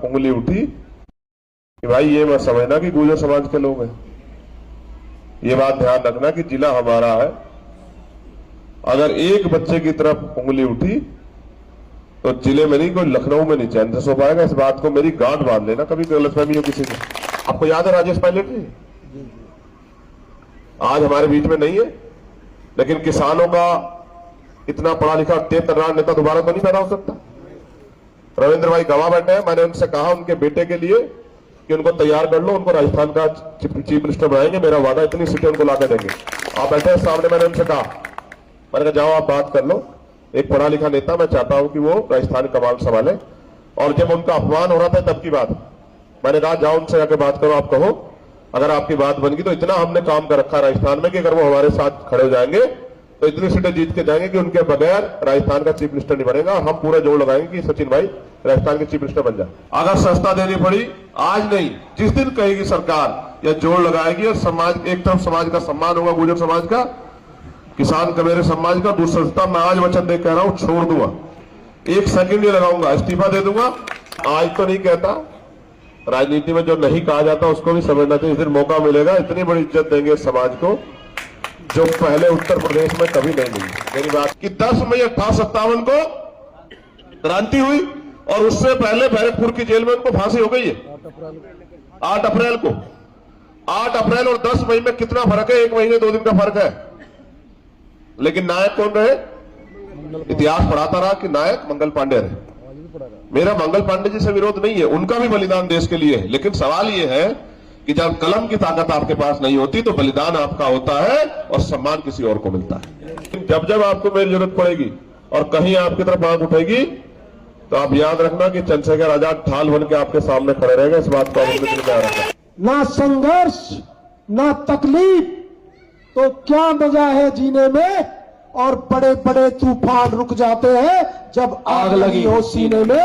उंगली उठी कि भाई ये मत समझना कि गुर्जर समाज के लोग हैं। ये बात ध्यान रखना कि जिला हमारा है। अगर एक बच्चे की तरफ उंगली उठी तो जिले में नहीं, कोई लखनऊ में नहीं चैन से सो पाएगा। इस बात को मेरी गांठ बांध लेना, कभी गलतफहमी हो किसी को। आपको याद है राजेश पायलट जी? आज हमारे बीच में नहीं है, लेकिन किसानों का इतना पढ़ा लिखा तेज तर्रार नेता दोबारा तो नहीं पैदा हो सकता। रविंद्र भाई गवाह बैठे हैं। मैंने उनसे कहा उनके बेटे के लिए कि उनको तैयार कर लो, उनको राजस्थान का चीफ मिनिस्टर बनाएंगे। मेरा वादा, इतनी सीटें उनको लाकर देंगे। आप बैठे हैं सामने, मैंने उनसे कहा, मैंने कहा जाओ आप बात कर लो। एक पढ़ा लिखा नेता, मैं चाहता हूं कि वो राजस्थान कमान संभाले। और जब उनका अपमान हो रहा था तब की बात, मैंने कहा जाओ उनसे जाकर बात करो, आप कहो अगर आपकी बात बन गई तो इतना हमने काम कर रखा राजस्थान में कि अगर वो हमारे साथ खड़े हो जाएंगे तो इतनी सीटें जीत के जाएंगे कि उनके बगैर राजस्थान का चीफ मिनिस्टर नहीं बनेगा। हम पूरा जोर लगाएंगे कि सचिन भाई राजस्थान के चीफ मिनिस्टर बन जाए। अगर सस्ता देनी पड़ी, आज नहीं, जिस दिन कहेगी सरकार या जोर लगाएगी और समाज, एक तरफ समाज का सम्मान होगा, गुर्जर समाज का, किसान का, मेरे समाज का, दूसरा सस्ता, मैं आज वचन दे कह रहा हूं, छोड़ दूंगा, एक सेकंड नहीं लगाऊंगा, इस्तीफा दे दूंगा। आज तो नहीं कहता, राजनीति में जो नहीं कहा जाता उसको भी समझना चाहिए। इस दिन मौका मिलेगा, इतनी बड़ी इज्जत देंगे समाज को जो पहले उत्तर प्रदेश में कभी नहीं मिली। मेरी बात कि 10 मई 1857 को क्रांति हुई और उससे पहले बैरकपुर की जेल में उनको फांसी हो गई है 8 अप्रैल को। 8 अप्रैल और 10 मई में कितना फर्क है? 1 महीने 2 दिन का फर्क है। लेकिन नायक कौन रहे? इतिहास पढ़ाता रहा कि नायक मंगल पांडे रहे। मेरा मंगल पांडे जी से विरोध नहीं है, उनका भी बलिदान देश के लिए है। लेकिन सवाल यह है कि जब कलम की ताकत आपके पास नहीं होती तो बलिदान आपका होता है और सम्मान किसी और को मिलता है। जब जब आपको मेरी जरूरत पड़ेगी और कहीं आपकी तरफ आंख उठेगी तो आप याद रखना कि चंद्रशेखर आजाद ढाल बन के आपके सामने खड़े रहेंगे। इस बात को ना संघर्ष ना तकलीफ तो क्या मजा है जीने में, और बड़े बड़े तूफान रुक जाते हैं जब आग लगी हो सीने में,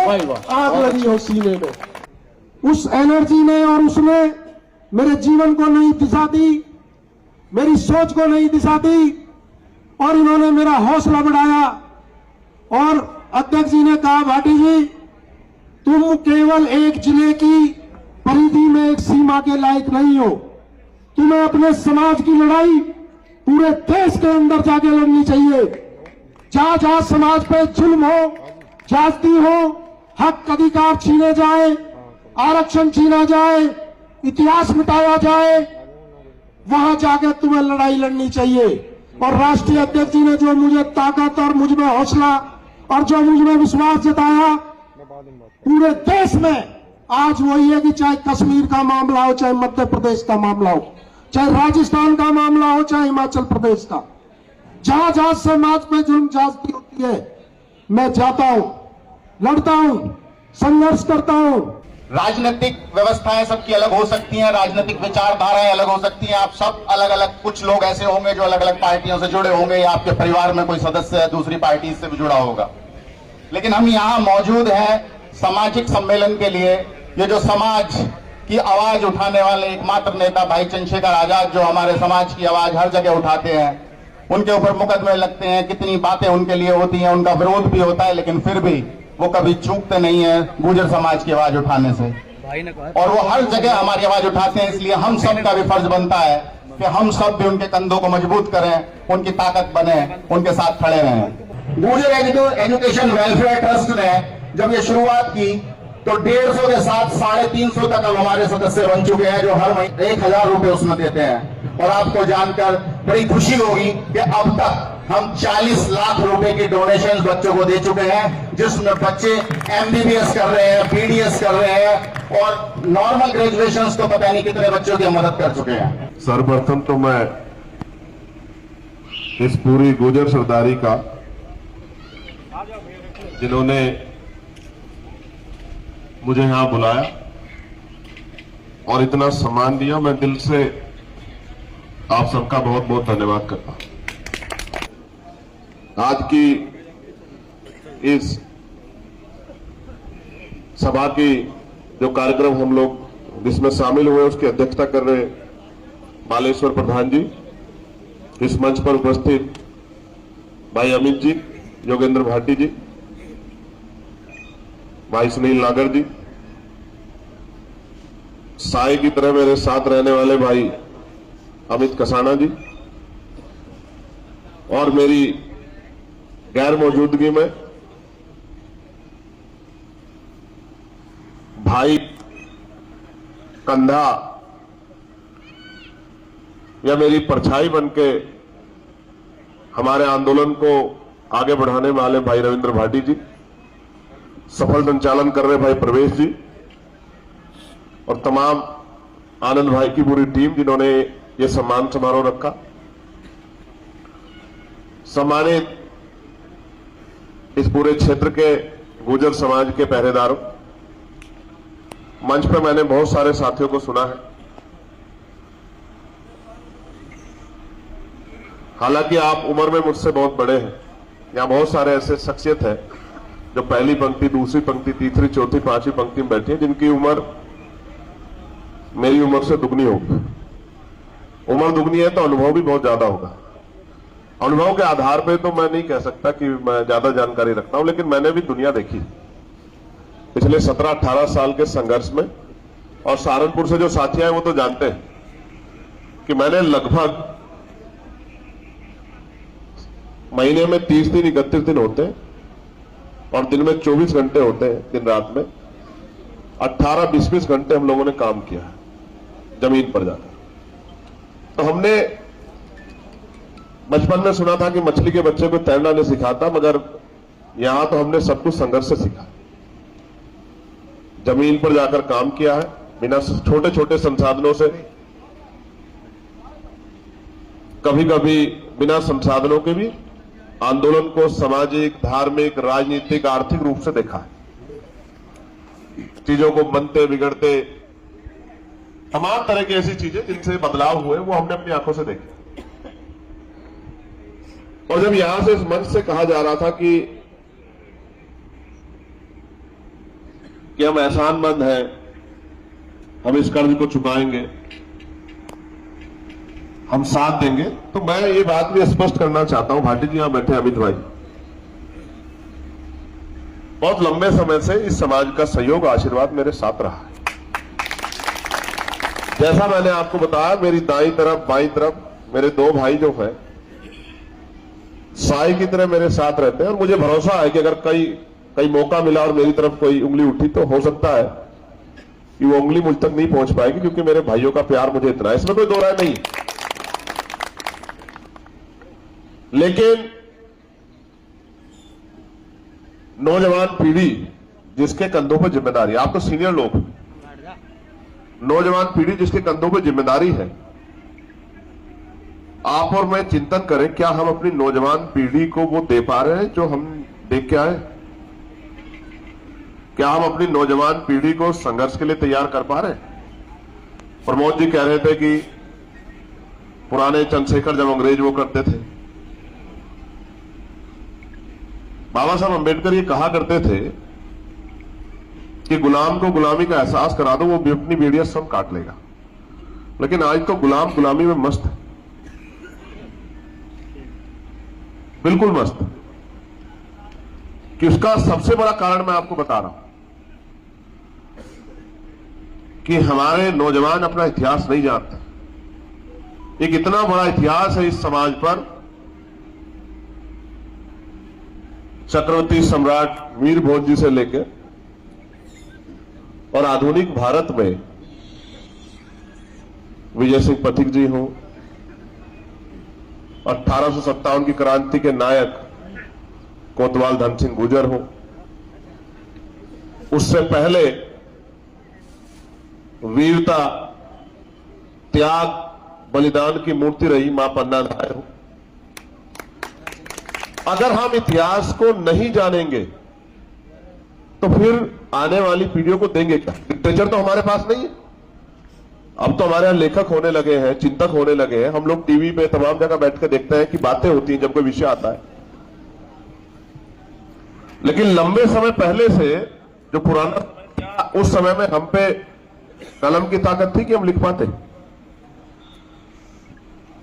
आग लगी हो सीने में। उस एनर्जी ने और उसने मेरे जीवन को नई दिशा दी, मेरी सोच को नई दिशा दी, और इन्होंने मेरा हौसला बढ़ाया। और अध्यक्ष जी ने कहा, भाटी जी तुम केवल एक जिले की परिधि में एक सीमा के लायक नहीं हो, तुम्हें अपने समाज की लड़ाई पूरे देश के अंदर जाके लड़नी चाहिए। जहां जहां समाज पे जुल्म हो, ज्यादती हो, हक अधिकार छीने जाए, आरक्षण छीना जाए, इतिहास मिटाया जाए, वहां जाके तुम्हें लड़ाई लड़नी चाहिए। और राष्ट्रीय अध्यक्ष जी ने जो मुझे ताकत और मुझ में हौसला और जो मुझ में विश्वास जताया, पूरे देश में आज वही है कि चाहे कश्मीर का मामला हो, चाहे मध्य प्रदेश का मामला हो, चाहे राजस्थान का मामला हो, चाहे हिमाचल प्रदेश का, जहां जहां समाज पे जुल्म ज्यादती होती है, मैं जाता हूं, लड़ता हूं, संघर्ष करता हूं। राजनीतिक व्यवस्थाएं सबकी अलग हो सकती हैं, राजनीतिक विचारधाराएं अलग हो सकती हैं। आप सब अलग अलग, कुछ लोग ऐसे होंगे जो अलग अलग पार्टियों से जुड़े होंगे, या आपके परिवार में कोई सदस्य है दूसरी पार्टी से भी जुड़ा होगा। लेकिन हम यहाँ मौजूद हैं सामाजिक सम्मेलन के लिए। ये जो समाज की आवाज उठाने वाले एकमात्र नेता भाई चंद्रशेखर आजाद, जो हमारे समाज की आवाज हर जगह उठाते हैं, उनके ऊपर मुकदमे लगते हैं, कितनी बातें उनके लिए होती हैं, उनका विरोध भी होता है, लेकिन फिर भी वो कभी चूकते नहीं है गुर्जर समाज की आवाज उठाने से। और वो हर जगह हमारी आवाज उठाते हैं। इसलिए हम सब का भी फर्ज बनता है कि हम सब भी उनके कंधों को मजबूत करें, उनकी ताकत बने, उनके साथ खड़े रहें। गुर्जर एजुकेशन वेलफेयर ट्रस्ट ने जब ये शुरुआत की तो 150 के साथ 350 तक अब हमारे सदस्य बन चुके हैं, जो हर महीने 1000 रुपए उसमें देते हैं। और आपको जानकर बड़ी खुशी होगी कि अब तक हम 40 लाख रुपए की डोनेशन बच्चों को दे चुके हैं, जिसमें बच्चे MBBS कर रहे हैं, BDS कर रहे हैं, और नॉर्मल ग्रेजुएशन तो पता नहीं कितने बच्चों की मदद कर चुके हैं। सर्वप्रथम तो मैं इस पूरी गुर्जर सरदारी का, जिन्होंने मुझे यहां बुलाया और इतना सम्मान दिया, मैं दिल से आप सबका बहुत बहुत धन्यवाद करता हूं। आज की इस सभा की जो कार्यक्रम हम लोग जिसमें शामिल हुए, उसकी अध्यक्षता कर रहे बालेश्वर प्रधान जी, इस मंच पर उपस्थित भाई अमित जी, योगेंद्र भाटी जी, भाई सुनील नागर जी, साई की तरह मेरे साथ रहने वाले भाई अमित कसाना जी, और मेरी गैर मौजूदगी में भाई कंधा या मेरी परछाई बनके हमारे आंदोलन को आगे बढ़ाने वाले भाई रविंद्र भाटी जी, सफल संचालन कर रहे भाई प्रवेश जी, और तमाम आनंद भाई की पूरी टीम जिन्होंने ये सम्मान समारोह रखा। सम्मानित इस पूरे क्षेत्र के गुर्जर समाज के पहरेदारों, मंच पर मैंने बहुत सारे साथियों को सुना है। हालांकि आप उम्र में मुझसे बहुत बड़े हैं, यहां बहुत सारे ऐसे शख्सियत हैं जो पहली पंक्ति, दूसरी पंक्ति, तीसरी, चौथी, पांचवी पंक्ति में बैठी हैं, जिनकी उम्र मेरी उम्र से दुगनी होगी। उम्र दुगनी है तो अनुभव भी बहुत ज्यादा होगा। अनुभव के आधार पे तो मैं नहीं कह सकता कि मैं ज्यादा जानकारी रखता हूं, लेकिन मैंने भी दुनिया देखी पिछले 17-18 साल के संघर्ष में। और सहारनपुर से जो साथी आए वो तो जानते हैं कि मैंने लगभग महीने में 30 दिन, 31 दिन होते हैं और दिन में 24 घंटे होते हैं, दिन रात में 18-20 घंटे हम लोगों ने काम किया है जमीन पर जाकर। तो हमने बचपन में सुना था कि मछली के बच्चे को तैरना नहीं सिखाता, मगर यहां तो हमने सब कुछ संघर्ष से सीखा। जमीन पर जाकर काम किया है, बिना छोटे छोटे संसाधनों से, कभी कभी बिना संसाधनों के भी आंदोलन को सामाजिक, धार्मिक, राजनीतिक, आर्थिक रूप से देखा है। चीजों को बनते बिगड़ते, तमाम तरह की ऐसी चीजें जिनसे बदलाव हुए वो हमने अपनी आंखों से देखे। और जब यहां से इस मंच से कहा जा रहा था कि हम एहसानमंद हैं, हम इस कर्ज को चुकाएंगे, हम साथ देंगे, तो मैं ये बात भी स्पष्ट करना चाहता हूं। भाटी जी यहां बैठे, अमित भाई, बहुत लंबे समय से इस समाज का सहयोग, आशीर्वाद मेरे साथ रहा है। जैसा मैंने आपको बताया, मेरी दाईं तरफ, बाईं तरफ मेरे दो भाई जो है साई की तरह मेरे साथ रहते हैं, और मुझे भरोसा है कि अगर कई मौका मिला और मेरी तरफ कोई उंगली उठी तो हो सकता है कि वो उंगली मुझ तक नहीं पहुंच पाएगी, क्योंकि मेरे भाइयों का प्यार मुझे इतना है, इसमें कोई दो राय नहीं। लेकिन नौजवान पीढ़ी जिसके कंधों पर जिम्मेदारी, आप तो सीनियर लोग, नौजवान पीढ़ी जिसके कंधों पर जिम्मेदारी है, आप और मैं चिंतन करें, क्या हम अपनी नौजवान पीढ़ी को वो दे पा रहे हैं जो हम देख के आए? क्या हम अपनी नौजवान पीढ़ी को संघर्ष के लिए तैयार कर पा रहे हैं? प्रमोद जी कह रहे थे कि पुराने चंद्रशेखर जब अंग्रेज वो करते थे, बाबा साहब अंबेडकर ये कहा करते थे कि गुलाम को गुलामी का एहसास करा दो, वो भी अपनी बेड़िया सब काट लेगा। लेकिन आज तो गुलाम गुलामी में मस्त है, बिल्कुल मस्त। कि उसका सबसे बड़ा कारण मैं आपको बता रहा हूं कि हमारे नौजवान अपना इतिहास नहीं जानते। एक इतना बड़ा इतिहास है इस समाज पर, चक्रवर्ती सम्राट वीर भोज जी से लेकर और आधुनिक भारत में विजय सिंह पथिक जी हो, 1857 की क्रांति के नायक कोतवाल धन सिंह गुर्जर हो, उससे पहले वीरता, त्याग, बलिदान की मूर्ति रही मां पन्ना नायर हो। अगर हम इतिहास को नहीं जानेंगे तो फिर आने वाली पीढ़ियों को देंगे क्या? लिटरेचर तो हमारे पास नहीं है। अब तो हमारे यहां लेखक होने लगे हैं, चिंतक होने लगे हैं, हम लोग टीवी पे तमाम जगह बैठ के देखते हैं कि बातें होती हैं जब कोई विषय आता है। लेकिन लंबे समय पहले से जो पुराना, उस समय में हम पे कलम की ताकत थी कि हम लिख पाते।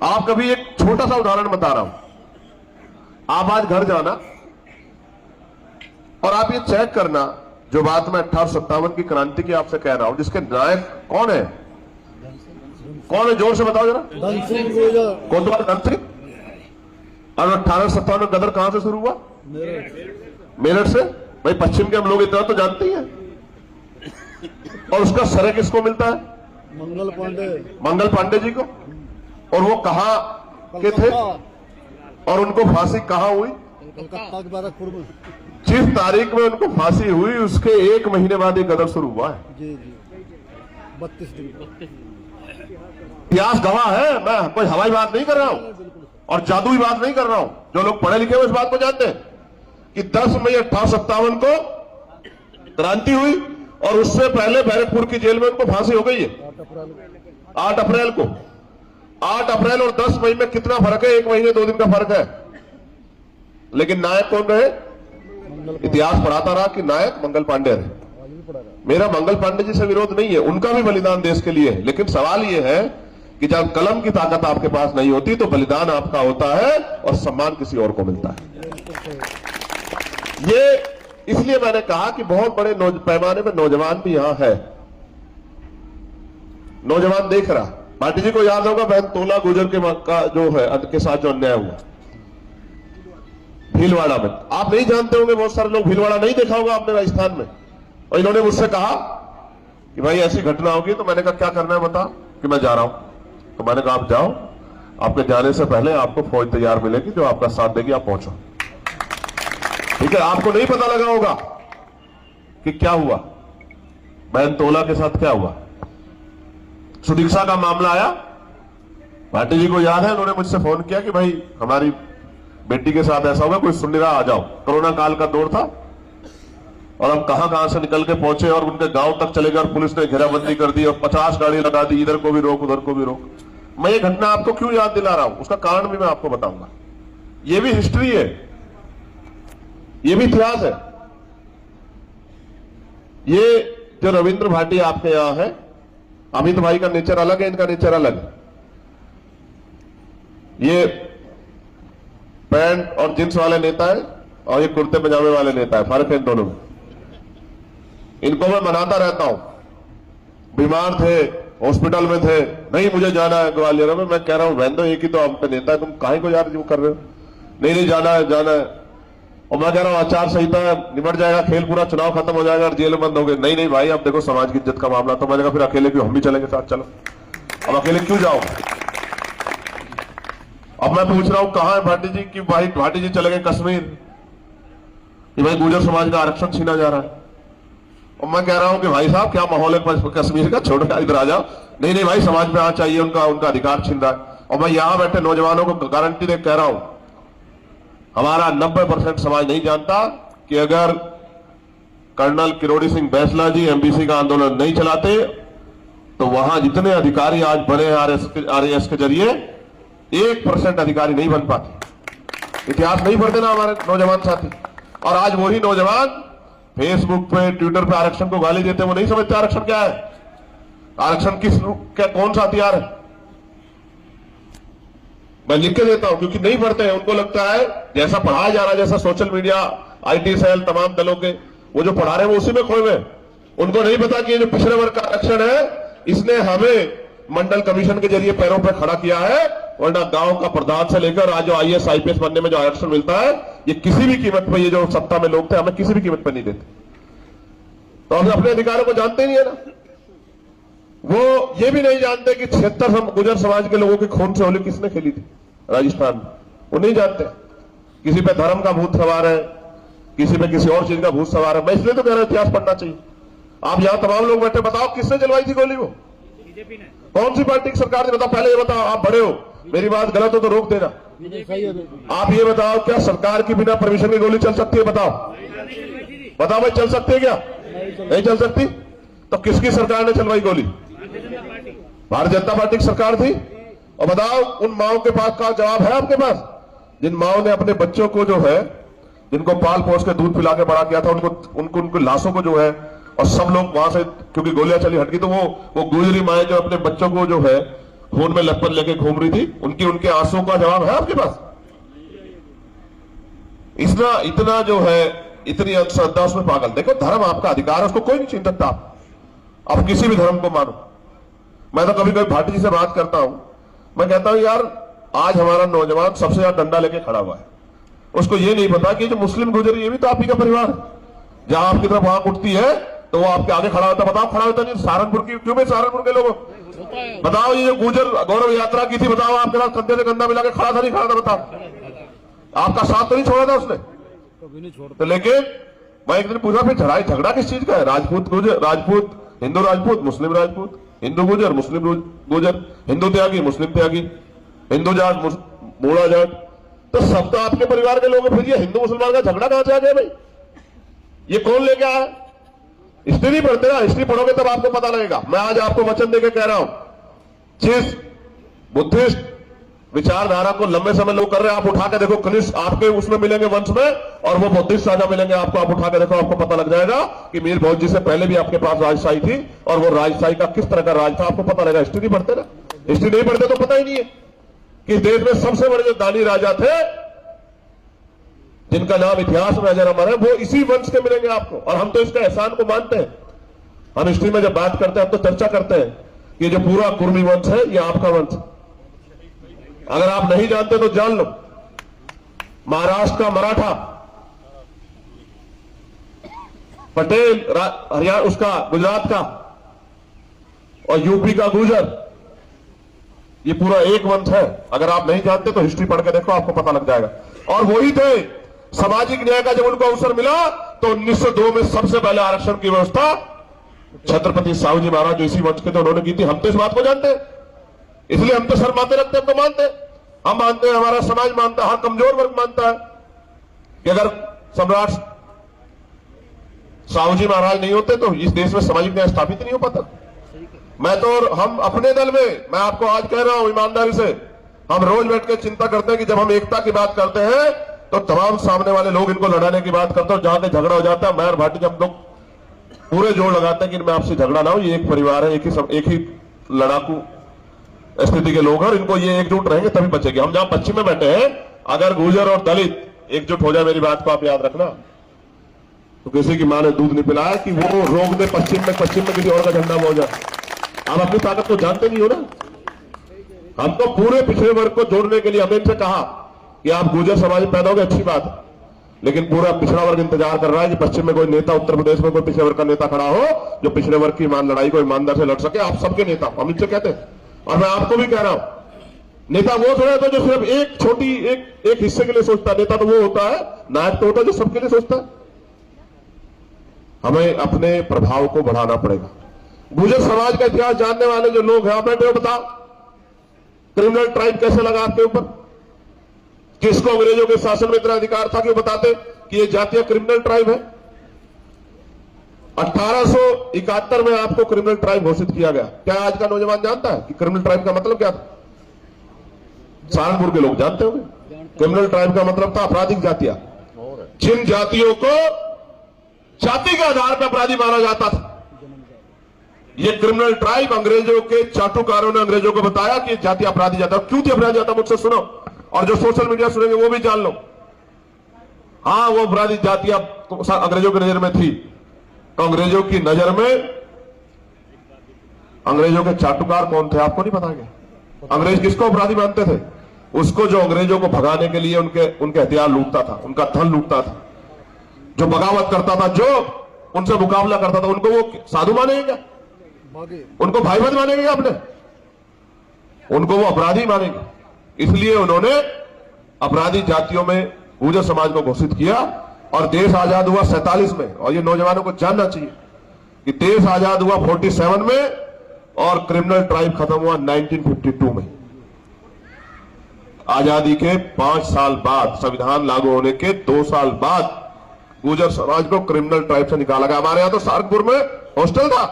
आप कभी एक छोटा सा उदाहरण बता रहा हूं, आप आज घर जाना और आप ये चेक करना जो बात मैं 1857 की क्रांति की आपसे कह रहा हूं, जिसके नायक कौन है? कौन है? जोर से बताओ जरा। कौन? तुम्हारा धन सिंह। और 1857 में गदर कहां से शुरू हुआ? मेरठ से। भाई पश्चिम के हम लोग इतना तो जानते ही हैं। और उसका श्रेय किसको मिलता है? मंगल पांडे जी को। और वो कहां के थे और उनको फांसी कहां हुई? जिस तारीख में उनको फांसी हुई उसके 1 महीने बाद ये गदर शुरू हुआ है। जी 32 दिन। इतिहास गवाह है। मैं कोई हवाई बात नहीं कर रहा हूं और जादुई बात नहीं कर रहा हूं। जो लोग पढ़े लिखे हुए इस बात को जानते हैं कि 10 मई 1857 को क्रांति हुई और उससे पहले बैरकपुर की जेल में उनको फांसी हो गई है 8 अप्रैल को। 8 अप्रैल और 10 मई में कितना फर्क है? 1 महीने 2 दिन का फर्क है। लेकिन नायक कौन रहे? इतिहास पढ़ाता रहा कि नायक मंगल पांडे रहे। मेरा मंगल पांडे जी से विरोध नहीं है, उनका भी बलिदान देश के लिए है। लेकिन सवाल यह है कि जब कलम की ताकत आपके पास नहीं होती तो बलिदान आपका होता है और सम्मान किसी और को मिलता है। ये इसलिए मैंने कहा कि बहुत बड़े पैमाने में नौजवान भी यहां है। नौजवान देख रहा। भाटी जी को याद होगा बहन तोला गुजर का जो है के साथ जो अन्याय हुआ भीलवाड़ा में। आप नहीं जानते होंगे, बहुत सारे लोग भीलवाड़ा नहीं देखा होगा आपने राजस्थान में। और इन्होंने मुझसे कहा कि भाई ऐसी घटना होगी। तो मैंने कहा क्या करना है बता? कि मैं जा रहा हूं। तो मैंने कहा आप जाओ, आपके जाने से पहले आपको फौज तैयार मिलेगी जो आपका साथ देगी, आप पहुंचो। ठीक है। आपको नहीं पता लगा होगा कि क्या हुआ, बहन तोला के साथ क्या हुआ। सुदीक्षा का मामला आया, भाटी जी को याद है, उन्होंने मुझसे फोन किया कि भाई हमारी बेटी के साथ ऐसा होगा, कोई सुन नहीं रहा, आ जाओ। कोरोना काल का दौर था और हम कहां से निकल के पहुंचे और उनके गांव तक चले गए और पुलिस ने घेराबंदी कर दी और 50 गाड़ी लगा दी, इधर को भी रोक उधर को भी रोक। मैं ये घटना आपको क्यों याद दिला रहा हूं, उसका कारण भी मैं आपको बताऊंगा। ये भी हिस्ट्री है, ये भी इतिहास है। ये जो रविंद्र भाटी आपके यहां है, अमित भाई का नेचर अलग है, इनका नेचर अलग है। ये पैंट और जींस वाले नेता है और ये कुर्ते पजामे वाले नेता है, फर्क है इन दोनों में। इनको मैं मनाता रहता हूं। बीमार थे, हॉस्पिटल में थे, नहीं मुझे जाना है ग्वालियर में। मैं कह रहा हूं बहन दो, एक ही तो हम पे नेता है, तुम काहे को यार जो कर रहे हो? नहीं जाना है, जाना है। और मैं कह रहा हूं आचार संहिता निबट जाएगा, खेल पूरा, चुनाव खत्म हो जाएगा और जेल बंद हो गए। नहीं भाई, अब देखो समाज की इज्जत का मामला। तो मैंने कहा फिर अकेले क्यों, हम भी चलेंगे साथ, चलो। अब अकेले क्यों जाओ? अब मैं पूछ रहा हूं कहां है भाटी जी? कि भाई भाटी जी चले गए कश्मीर, कि भाई गुर्जर समाज का आरक्षण छीना जा रहा है। और मैं कह रहा हूं कि भाई साहब क्या माहौल है कश्मीर का, छोड़ो इधर आ जाओ। नहीं भाई, समाज में आना चाहिए, उनका अधिकार छीन रहा है। और मैं यहां बैठे नौजवानों को गारंटी दे कह रहा हूं, हमारा 90% समाज नहीं जानता कि अगर कर्नल किरोड़ी सिंह बैसला जी एमबीसी का आंदोलन नहीं चलाते तो वहां जितने अधिकारी आज बने आरएएस के जरिए 1% अधिकारी नहीं बन पाते। इतिहास नहीं पढ़ते ना हमारे नौजवान साथी। और आज वही नौजवान फेसबुक पे, ट्विटर पे आरक्षण को गाली देते हैं। वो नहीं समझते आरक्षण क्या है, आरक्षण कौन सा हथियार है। मैं लिख के देता हूं क्योंकि नहीं पढ़ते हैं। उनको लगता है जैसा पढ़ाया जा रहा है, जैसा सोशल मीडिया, आईटी सेल, तमाम दलों के वो जो पढ़ा रहे हैं वो उसी में खोए हुए। उनको नहीं पता कि ये जो पिछड़े वर्ग का आरक्षण है, इसने हमें मंडल कमीशन के जरिए पैरों पर खड़ा किया है। वरना गांव का प्रधान से लेकर आज जो आईएएस आईपीएस बनने में जो आरक्षण मिलता है, ये किसी भी कीमत पर, ये जो सत्ता में लोग थे हमें किसी भी कीमत पर नहीं देते। तो हम अपने अधिकारों को जानते नहीं है ना। वो ये भी नहीं जानते कि 76 गुर्जर समाज के लोगों के खून से होली किसने खेली थी राजस्थान में, वो नहीं जानते। किसी पे धर्म का भूत सवार है, किसी पे किसी और चीज का भूत सवार है। मैं इसलिए तो कह रहा हूं इतिहास पढ़ना चाहिए। आप यहां तमाम लोग बैठे, बताओ किसने चलवाई थी गोली? वो बीजेपी ने। कौन सी पार्टी की सरकार ने? बताओ, पहले ये बताओ। आप बड़े हो, मेरी बात गलत हो तो रोक देना। आप ये बताओ, क्या सरकार की बिना परमिशन की गोली चल सकती है? बताओ भाई, चल सकती है क्या? नहीं चल सकती। तो किसकी सरकार ने चलवाई गोली? भारतीय जनता पार्टी की सरकार थी। और बताओ, उन माओं के पास का जवाब है आपके पास, जिन माओं ने अपने बच्चों को जो है, जिनको पाल पोस के दूध पिला के बड़ा किया था, उनको लाशों को जो है, और सब लोग वहां से क्योंकि गोलियां चली हटकी, तो वो गुजरी माएं जो अपने बच्चों को जो है खून में लपट लेके घूम रही थी, उनके आंसुओं का जवाब है आपके पास? इतना जो है इतनी अंधश्रद्धा उसमें पागल। देखो धर्म आपका अधिकार है, उसको कोई नहीं छीन सकता। आप किसी भी धर्म को मानो। मैं तो कभी कभी भाटी जी से बात करता हूं, मैं कहता हूं यार आज हमारा नौजवान सबसे ज्यादा डंडा लेके खड़ा हुआ है, उसको ये नहीं पता कि जो मुस्लिम गुजर ये भी तो आप ही का परिवार है। जहां आपकी तरफ आंख उठती है तो वो आपके आगे खड़ा होता। बताओ खड़ा होता नहीं सहारनपुर की क्यों? में सहारनपुर के लोग बताओ, ये जो गुजर गौरव यात्रा की थी, बताओ आपके साथ कंधे से कंधा मिला के खड़ा था नहीं खड़ा था? बताओ आपका साथ तो नहीं छोड़ा था उसने। तो लेकिन मैं एक दिन पूछा फिर झगड़ा किस चीज का है? राजपूत गुजर, राजपूत हिंदू राजपूत, मुस्लिम राजपूत, हिंदू गुजर मुस्लिम गुजर, हिंदू त्यागी मुस्लिम त्यागी, हिंदू जाट मूड़ा जाट, तो सब तो आपके परिवार के लोग हैं। फिर ये हिंदू मुसलमान का झगड़ा कहां से आ गया भाई? ये कौन लेके आया? हिस्ट्री नहीं पढ़ते ना, हिस्ट्री पढ़ोगे तब आपको पता लगेगा। मैं आज आपको वचन देकर कह रहा हूं, जिस बुद्धिस्ट विचारधारा को लंबे समय लोग कर रहे हैं, आप उठा के देखो कनिष्ठ आपके उसमें मिलेंगे वंश में, और वो बुद्धिस्ट राजा मिलेंगे आपको। आप उठा के देखो, आपको पता लग जाएगा कि मीर भोज जी से पहले भी आपके पास राजशाही थी, और वो राजशाही का किस तरह का राज था आपको पता लगेगा। हिस्ट्री नहीं पढ़ते ना, हिस्ट्री नहीं पढ़ते तो पता ही नहीं है कि देश में सबसे बड़े जो दानी राजा थे जिनका नाम इतिहास में अजर अमर है, वो इसी वंश के मिलेंगे आपको। और हम तो इसका एहसान को मानते हैं। हम हिस्ट्री में जब बात करते हैं, हम तो चर्चा करते हैं कि जो पूरा कुर्मी वंश है ये आपका वंश। अगर आप नहीं जानते तो जान लो, महाराष्ट्र का मराठा, पटेल हरियाणा उसका गुजरात का, और यूपी का गुजर, ये पूरा एक वंश है। अगर आप नहीं जानते तो हिस्ट्री पढ़ के देखो, आपको पता लग जाएगा। और वही थे सामाजिक न्याय का जब उनको अवसर मिला तो 1902 में सबसे पहले आरक्षण की व्यवस्था छत्रपति साहू जी महाराज जो इसी वंश के थे उन्होंने की थी। हम तो इस बात को जानते हैं, इसलिए हम तो शर्माते रखते हैं। हम तो मानते हैं, हम मानते हैं, हमारा समाज मानता है, हर कमजोर वर्ग मानता है कि अगर सम्राट साहू जी महाराज नहीं होते तो इस देश में सामाजिक न्याय स्थापित नहीं हो पाता। मैं तो, और हम अपने दल में, मैं आपको आज कह रहा हूं ईमानदारी से, हम रोज बैठ के चिंता करते हैं कि जब हम एकता की बात करते हैं तो तमाम सामने वाले लोग इनको लड़ाने की बात करते हैं, और जहां पे झगड़ा हो जाता है, मैं और भाटी हम लोग पूरे जोर लगाते हैं कि इनमें आपसे झगड़ा ना हो, ये एक परिवार है, एक ही लड़ाकू स्थिति के लोग हैं, और इनको ये एकजुट रहेंगे तभी बचेंगे। हम जहां पश्चिम में बैठे हैं, अगर गुर्जर और दलित एकजुट हो जाए, मेरी बात को आप याद रखना, तो किसी की मां ने दूध नहीं पिलाया कि वो रोक दे पश्चिम में किसी और का झंडा हो जाए। आप अपनी ताकत को जानते नहीं हो ना। हमको पूरे पिछड़े वर्ग को जोड़ने के लिए हमने इनसे कहा कि आप गुर्जर समाज में पैदा हो गए, अच्छी बात है, लेकिन पूरा पिछड़ा वर्ग इंतजार कर रहा है कि पश्चिम में कोई नेता, उत्तर प्रदेश में कोई पिछड़े वर्ग का नेता खड़ा हो जो पिछड़े वर्ग की लड़ाई को ईमानदार से लड़ सके। आप सबके नेता, हम इनसे कहते हैं, और मैं आपको भी कह रहा हूं, नेता वो थोड़ा होता है जो सिर्फ एक छोटी एक हिस्से के लिए सोचता है। नेता तो वो होता है, नायक तो होता है जो सबके लिए सोचता है। हमें अपने प्रभाव को बढ़ाना पड़ेगा। गुर्जर समाज का इतिहास जानने वाले जो लोग हैं, आप बैठे हो, बताओ क्रिमिनल ट्राइब कैसे लगा आपके ऊपर? किसको अंग्रेजों के शासन में इतना अधिकार था कि वो बताते कि ये जातीय क्रिमिनल ट्राइब है? 1871 में आपको क्रिमिनल ट्राइब घोषित किया गया। क्या आज का नौजवान जानता है कि क्रिमिनल ट्राइब का मतलब क्या था? सहारनपुर के लोग जानते होंगे। क्रिमिनल ट्राइब का मतलब था आपराधिक जातियां, जिन जातियों को जाति के आधार पर अपराधी माना जाता था। ये क्रिमिनल ट्राइब अंग्रेजों के चाटुकारों ने अंग्रेजों को बताया कि जाति अपराधी जाता। क्यों थी अपराधी जाता? मुझसे सुनो, और जो सोशल मीडिया सुनेंगे वो भी जान लो। हाँ, वो अपराधी जातियां अंग्रेजों की नजर में थी, तो अंग्रेजों की नजर में अंग्रेजों के चाटुकार कौन थे आपको नहीं पता क्या? अंग्रेज किसको अपराधी मानते थे? उसको जो अंग्रेजों को भगाने के लिए उनके हथियार लूटता था, उनका धन लूटता था, जो बगावत करता था, जो उनसे मुकाबला करता था, उनको वो साधु मानेंगे क्या? उनको भाईबंद मानेंगे अपने? उनको वो अपराधी मानेंगे। इसलिए उन्होंने अपराधी जातियों में गुर्जर समाज को घोषित किया, और देश आजाद हुआ 47 में। और ये नौजवानों को जानना चाहिए कि देश आजाद हुआ 47 में, और क्रिमिनल ट्राइब खत्म हुआ 1952 में। आजादी के 5 साल बाद, संविधान लागू होने के 2 साल बाद गुर्जर समाज को क्रिमिनल ट्राइब से निकाला गया। हमारे यहां तो सहारनपुर में हॉस्टल था,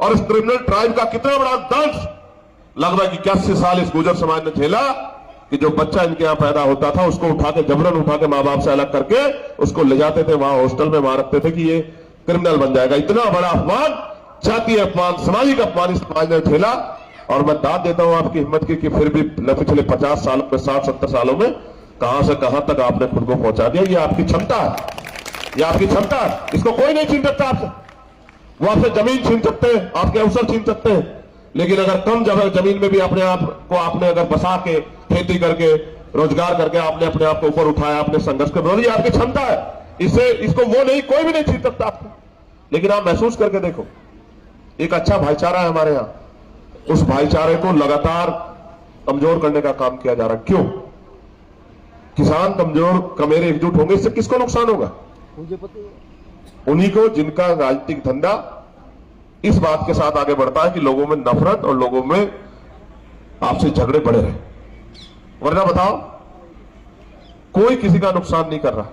और इस क्रिमिनल ट्राइब का कितना बड़ा दंश लगभग 81 साल इस गुर्जर समाज ने झेला कि जो बच्चा इनके यहां पैदा होता था उसको उठा के, जबरन उठा के मां बाप से अलग करके उसको ले जाते थे वहां हॉस्टल में, वहां रखते थे कि ये क्रिमिनल बन जाएगा। इतना बड़ा अपमान, जातीय अपमान, सामाजिक अपमान इस समाज ने झेला। और मैं दाद देता हूं आपकी हिम्मत की कि फिर भी पिछले 50 सालों में, 60-70 सालों में कहां से कहां तक आपने खुद को पहुंचा दिया। ये आपकी क्षमता है। ये आपकी क्षमता है, इसको कोई नहीं छीन सकता आपसे। वो आपसे जमीन छीन सकते हैं, आपके अवसर छीन सकते हैं, लेकिन अगर कम जमीन में भी अपने आप को आपने अगर बसा के खेती करके रोजगार करके आपने अपने आप को ऊपर उठाया, आपने संघर्ष कर, ये आपकी क्षमता है। इससे इसको वो नहीं, कोई भी नहीं छीन सकता आपको। लेकिन आप महसूस करके देखो, एक अच्छा भाईचारा है हमारे यहां, उस भाईचारे को लगातार कमजोर करने का काम किया जा रहा है। क्यों? किसान कमजोर कमेरे एकजुट होंगे, इससे किसको नुकसान होगा? उन्हीं को जिनका राजनीतिक धंधा इस बात के साथ आगे बढ़ता है कि लोगों में नफरत और लोगों में आपसे झगड़े बढ़े रहे। वरना बताओ, कोई किसी का नुकसान नहीं कर रहा।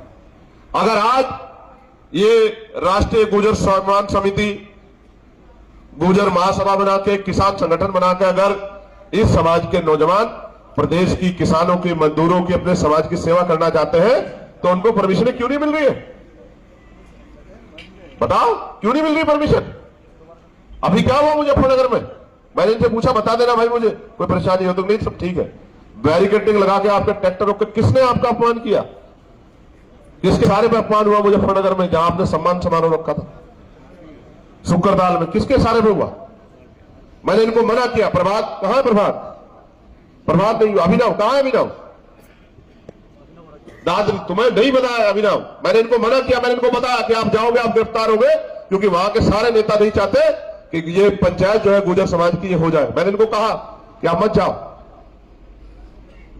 अगर आज ये राष्ट्रीय गुर्जर सम्मान समिति, गुर्जर महासभा बना के, किसान संगठन बना के अगर इस समाज के नौजवान प्रदेश की किसानों की, मजदूरों की, अपने समाज की सेवा करना चाहते हैं, तो उनको परमिशन क्यों नहीं मिल रही है? बताओ, क्यों नहीं मिल रही परमिशन? अभी क्या हुआ मुजफ्फरनगर में? मैंने इनसे पूछा, बता देना भाई मुझे, कोई परेशानी हो तो। नहीं, सब ठीक है। बैरिकेडिंग लगा के आपके ट्रैक्टर रोक के किसने आपका अपमान किया? किसके सारे पे अपमान हुआ मुजफ्फरनगर में, जहां आपने सम्मान समारोह रखा था? शुक्रदाल में किसके सारे पे हुआ? मैंने इनको मना किया। प्रभात कहां है? प्रभात नहीं हुआ। अभिनव कहां है? अभिनव दाद तुम्हें नहीं बताया अभिनव। मैंने इनको मना किया, मैंने इनको बताया कि आप जाओगे, आप गिरफ्तार होगे, क्योंकि वहां के सारे नेता नहीं चाहते कि ये पंचायत जो है गुर्जर समाज की ये हो जाए। मैंने इनको कहा कि आप मत जाओ,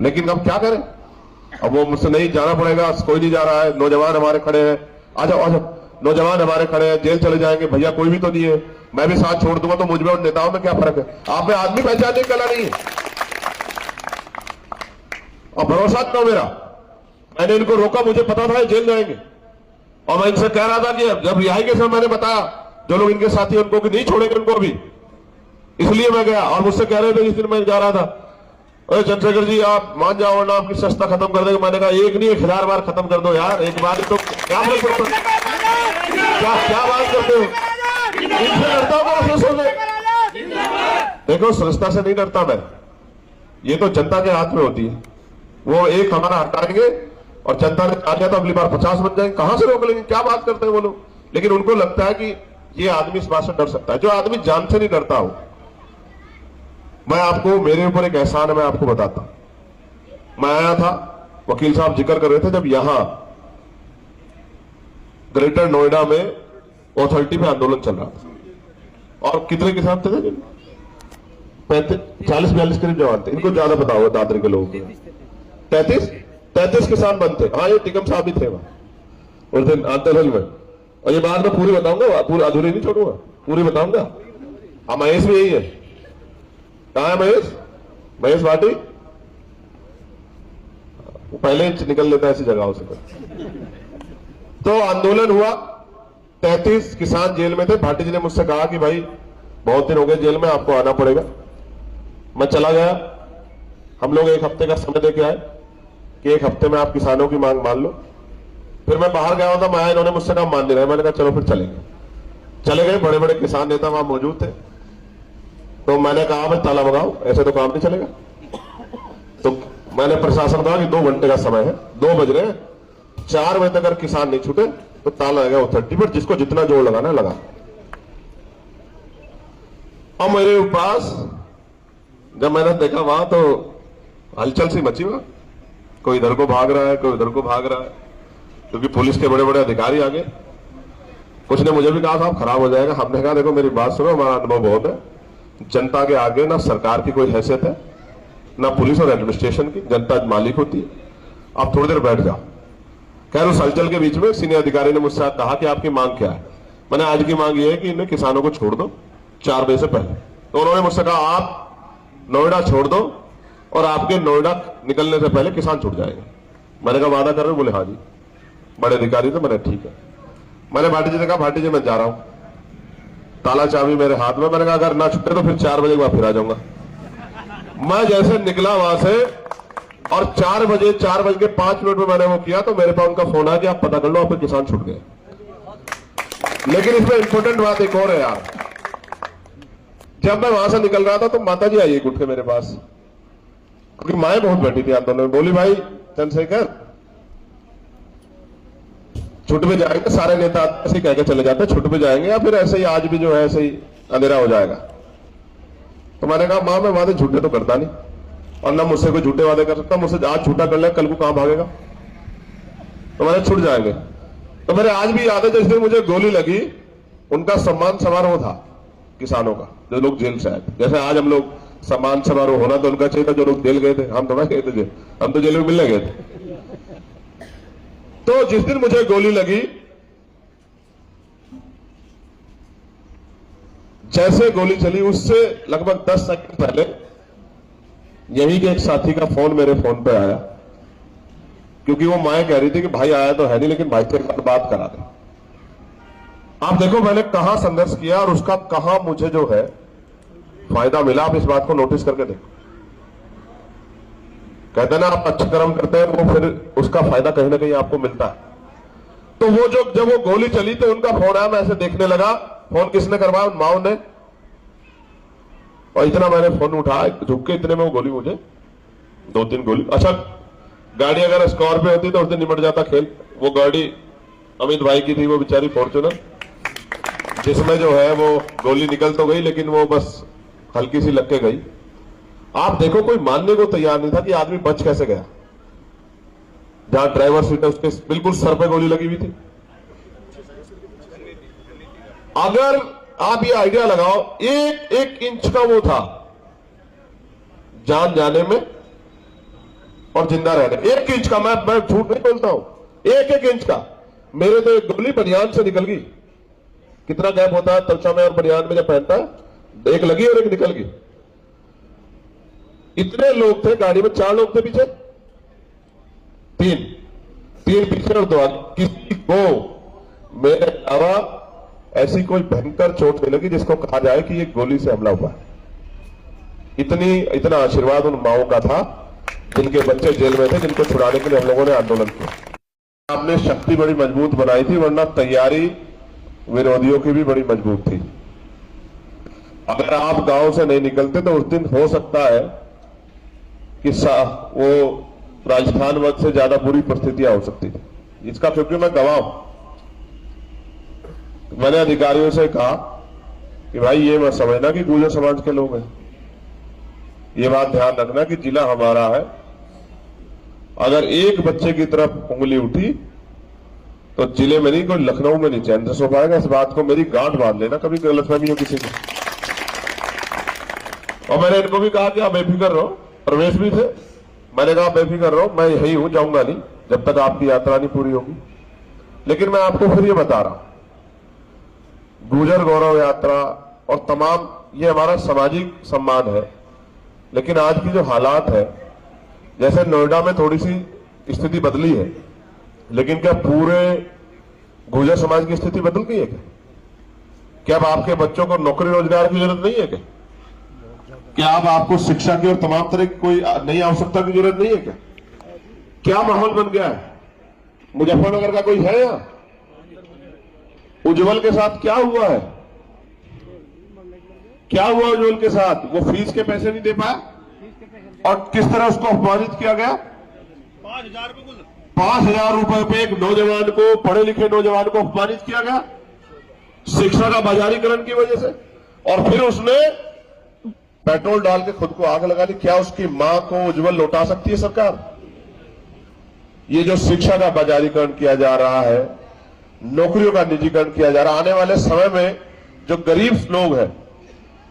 लेकिन अब क्या करें? अब वो मुझसे नहीं जाना पड़ेगा, कोई नहीं जा रहा है। नौजवान हमारे खड़े हैं, आ जाओ आ जाओ, नौजवान हमारे खड़े हैं, जेल चले जाएंगे, भैया कोई भी तो नहीं है, मैं भी साथ छोड़ दूंगा, तो मुझ में और नेताओं में क्या फर्क है? आप में आदमी पहचानने की कला नहीं है और भरोसा क्यों मेरा? मैंने इनको रोका, मुझे पता था जेल जाएंगे, और मैं इनसे कह रहा था कि जब रिहाई के समय मैंने बताया जो लोग इनके साथी उनको कि नहीं छोड़ेंगे उनको अभी, इसलिए मैं गया। और मुझसे कह रहे थे जिस दिन मैं जा रहा था, अरे चंद्रशेखर जी आप मान जाओ वरना आपकी सस्ता खत्म कर देंगे। मैंने कहा एक नहीं 1000 बार खत्म कर दो यार, एक बार तो क्या फर्क पड़ता है? क्या बात करते हो? इनसे डरता हूँ? देखो, सस्ता से नहीं डरता मैं, ये तो जनता के हाथ में होती है। वो एक हमारा हटाएंगे और जनता ने चाह लिया तो अगली बार 50 बन जाएंगे, कहां से रोक लेंगे? क्या बात करते हैं वो लोग? लेकिन उनको लगता है कि ये आदमी इस बात से डर सकता है। जो आदमी जान से नहीं डरता हो, मैं आपको, मेरे ऊपर एक एहसान है, मैं आपको बताता हूं। मैं आया था, वकील साहब जिक्र कर रहे थे, जब यहां ग्रेटर नोएडा में अथॉरिटी पे आंदोलन चल रहा था, और कितने किसान थे? 40-42 करीब जवान थे। इनको ज्यादा पता होगा दादरी के लोगों को। 33 किसान बनते। हाँ, ये टिकम साहब भी थे वहां उस दिन आंदोलन में, और ये बात मैं पूरी बताऊंगा, पूरी अधूरी नहीं छोड़ूंगा, पूरी बताऊंगा। हाँ, महेश भी यही है। कहां है महेश? महेश भाटी वो पहले ही निकल लेता है ऐसी जगहों से। तो आंदोलन हुआ, 33 किसान जेल में थे। भाटी जी ने मुझसे कहा कि भाई बहुत दिन हो गए जेल में, आपको आना पड़ेगा। मैं चला गया। हम लोग 1 हफ्ते का समय दे के आए कि 1 हफ्ते में आप किसानों की मांग मान लो। फिर मैं बाहर गया होता, मैं, इन्होंने मुझसे कहा मान नहीं रहे। मैंने कहा चलो फिर चलेंगे। चले गए। बड़े बड़े किसान नेता वहां मौजूद थे, तो मैंने कहा भाई ताला लगाओ, ऐसे तो काम नहीं चलेगा। तो मैंने प्रशासन कहा कि 2 घंटे का समय है, 2 बज रहे हैं, 4 बजे तक अगर किसान नहीं छूटे तो ताला लगा अथॉरिटी पर, जिसको जितना जोर लगाना लगा। और मेरे पास जब मैंने देखा वहां, तो हलचल सी मची हुआ, कोई इधर को भाग रहा है, कोई उधर को भाग रहा है, क्योंकि पुलिस के बड़े बड़े अधिकारी आ गए। कुछ ने मुझे भी कहा साहब खराब हो जाएगा। हमने कहा देखो मेरी बात सुनो, हमारा अनुभव बहुत है, जनता के आगे ना सरकार की कोई हैसियत है, ना पुलिस और एडमिनिस्ट्रेशन की, जनता मालिक होती है। आप थोड़ी देर बैठ जाओ। खैर उस हलचल के बीच में सीनियर अधिकारी ने मुझसे कहा कि आपकी मांग क्या है? मैंने आज की मांग ये है कि इन्हें किसानों को छोड़ दो 4 बजे से पहले। तो उन्होंने मुझसे कहा आप नोएडा छोड़ दो और आपके नोएडा निकलने से पहले किसान छूट जाएंगे। मैंने कहा वादा कर रहे हो? बोले हाँ जी। बड़े अधिकारी थे। मैंने ठीक है। मैंने भाटी जी से कहा भाटी जी मैं जा रहा हूं, ताला चाबी मेरे हाथ में। मैंने कहा अगर ना छुट्टे तो फिर 4 बजे के बाद फिर आ जाऊंगा। मैं जैसे निकला वहां से और 4 बजे 5 मिनट में मैंने वो किया, तो मेरे पास उनका फोन आया कि आप पता कर लो आपके किसान छूट गए। लेकिन इसमें इंपॉर्टेंट बात एक और है यार, जब मैं वहां से निकल रहा था तो माता जी आई उठ के मेरे पास, क्योंकि माएँ बहुत बैठी थी आंदोलन में। बोली भाई चंद्रशेखर छुट भी जाएंगे, सारे नेता ऐसे ही कह के चले जाते हैं छुट भी जाएंगे, या फिर ऐसे ही आज भी जो है ऐसे ही अंधेरा हो जाएगा। तो मैंने कहा मां मैं वादे झूठे तो करता नहीं, और ना मुझसे कोई झूठे वादे कर सकता, मुझसे आज झूठा कर ले कल को कहां भागेगा, तो मैंने छूट जाएंगे। तो मेरे आज भी याद है जिस दिन मुझे गोली लगी उनका सम्मान समारोह था किसानों का, जो लोग जेल से आए थे। जैसे आज हम लोग सम्मान समारोह होना तो उनका चाहिए था जो लोग जेल गए थे, हम थोड़ा गए थे जेल, हम तो जेल में मिलने गए थे। तो जिस दिन मुझे गोली लगी, जैसे गोली चली उससे लगभग 10 सेकंड पहले यही के एक साथी का फोन मेरे फोन पे आया, क्योंकि वो मां कह रही थी कि भाई आया तो है नहीं लेकिन भाई से एक बात करा दे। आप देखो मैंने कहां संघर्ष किया और उसका कहां मुझे जो है फायदा मिला, आप इस बात को नोटिस करके देखो। कहते हैं ना आप अच्छे कर्म करते हैं वो फिर उसका फायदा कहीं ना कहीं आपको मिलता है। तो वो जब वो गोली चली तो उनका फोन आया, मैं ऐसे देखने लगा, फोन किसने करवाया, उन माओ ने, और इतना मैंने फोन उठाया झुक के, इतने में वो गोली मुझे 2-3 गोली। अच्छा गाड़ी अगर स्कॉर्पियो होती तो उस दिन निपट जाता खेल। वो गाड़ी अमित भाई की थी, वो बेचारी फॉर्च्यूनर, जिसमें जो है वो गोली निकल तो गई लेकिन वो बस हल्की सी लग के गई। आप देखो कोई मानने को तैयार नहीं था कि आदमी बच कैसे गया। जहां ड्राइवर सीट है उसके बिल्कुल सर पे गोली लगी हुई थी। अगर आप ये आइडिया लगाओ, एक इंच का वो था जान जाने में और जिंदा रहने, 1 इंच का, मैं झूठ नहीं बोलता हूं, 1 इंच का। मेरे तो एक गोली बनियान से निकल गई, कितना गैप होता है तलछा में और बनियान में जब पहनता है, एक लगी और एक निकल गई। इतने लोग थे गाड़ी में, 4 लोग थे पीछे, 3 पीछे और 2 आगे। किसी को मेरे अलावा ऐसी कोई भयंकर चोट नहीं लगी जिसको कहा जाए कि ये गोली से हमला हुआ है। इतना आशीर्वाद उन माओं का था जिनके बच्चे जेल में थे, जिनको छुड़ाने के लिए हम लोगों ने आंदोलन किया। आपने शक्ति बड़ी मजबूत बनाई थी, वरना तैयारी विरोधियों की भी बड़ी मजबूत थी। अगर आप गांव से नहीं निकलते तो उस दिन हो सकता है कि वो राजस्थान वक्त से ज्यादा बुरी परिस्थितियां हो सकती थी, इसका क्योंकि मैं गवाह हूं। मैंने अधिकारियों से कहा कि भाई ये मत समझना कि गुर्जर समाज के लोग हैं, ये बात ध्यान रखना कि जिला हमारा है। अगर एक बच्चे की तरफ उंगली उठी तो जिले में नहीं, कोई लखनऊ में नहीं चैन से सो पाएगा। इस बात को मेरी गांठ बांध लेना, कभी गलतफहमी हो किसी की। और मैंने इनको भी कहा कि आप बेफिक्र रहो, प्रवेश भी थे, मैंने कहा बेफिक्र रहो, मैं यही हूं, जाऊंगा नहीं जब तक आपकी यात्रा नहीं पूरी होगी। लेकिन मैं आपको फिर ये बता रहा हूं, गुर्जर गौरव यात्रा और तमाम ये हमारा सामाजिक सम्मान है, लेकिन आज की जो हालात है, जैसे नोएडा में थोड़ी सी स्थिति बदली है, लेकिन क्या पूरे गुर्जर समाज की स्थिति बदल गई है क्या अब आपके बच्चों को नौकरी रोजगार की जरूरत नहीं है क्या अब आपको शिक्षा की और तमाम तरह की कोई नई आवश्यकता की जरूरत नहीं है क्या माहौल बन गया है? मुजफ्फरनगर का कोई है यहाँ? उज्जवल के साथ क्या हुआ है? क्या हुआ उज्जवल के साथ? वो फीस के पैसे नहीं दे पाया और किस तरह उसको अपमानित किया गया। 5,000 रुपए पे एक नौजवान को, पढ़े लिखे नौजवान को अपमानित किया गया शिक्षा का बाजारीकरण की वजह से, और फिर उसने पेट्रोल डाल के खुद को आग लगा ली। क्या उसकी मां को उज्जवल लौटा सकती है सरकार? ये जो शिक्षा का बाजारीकरण किया जा रहा है, नौकरियों का निजीकरण किया जा रहा है, आने वाले समय में जो गरीब लोग हैं,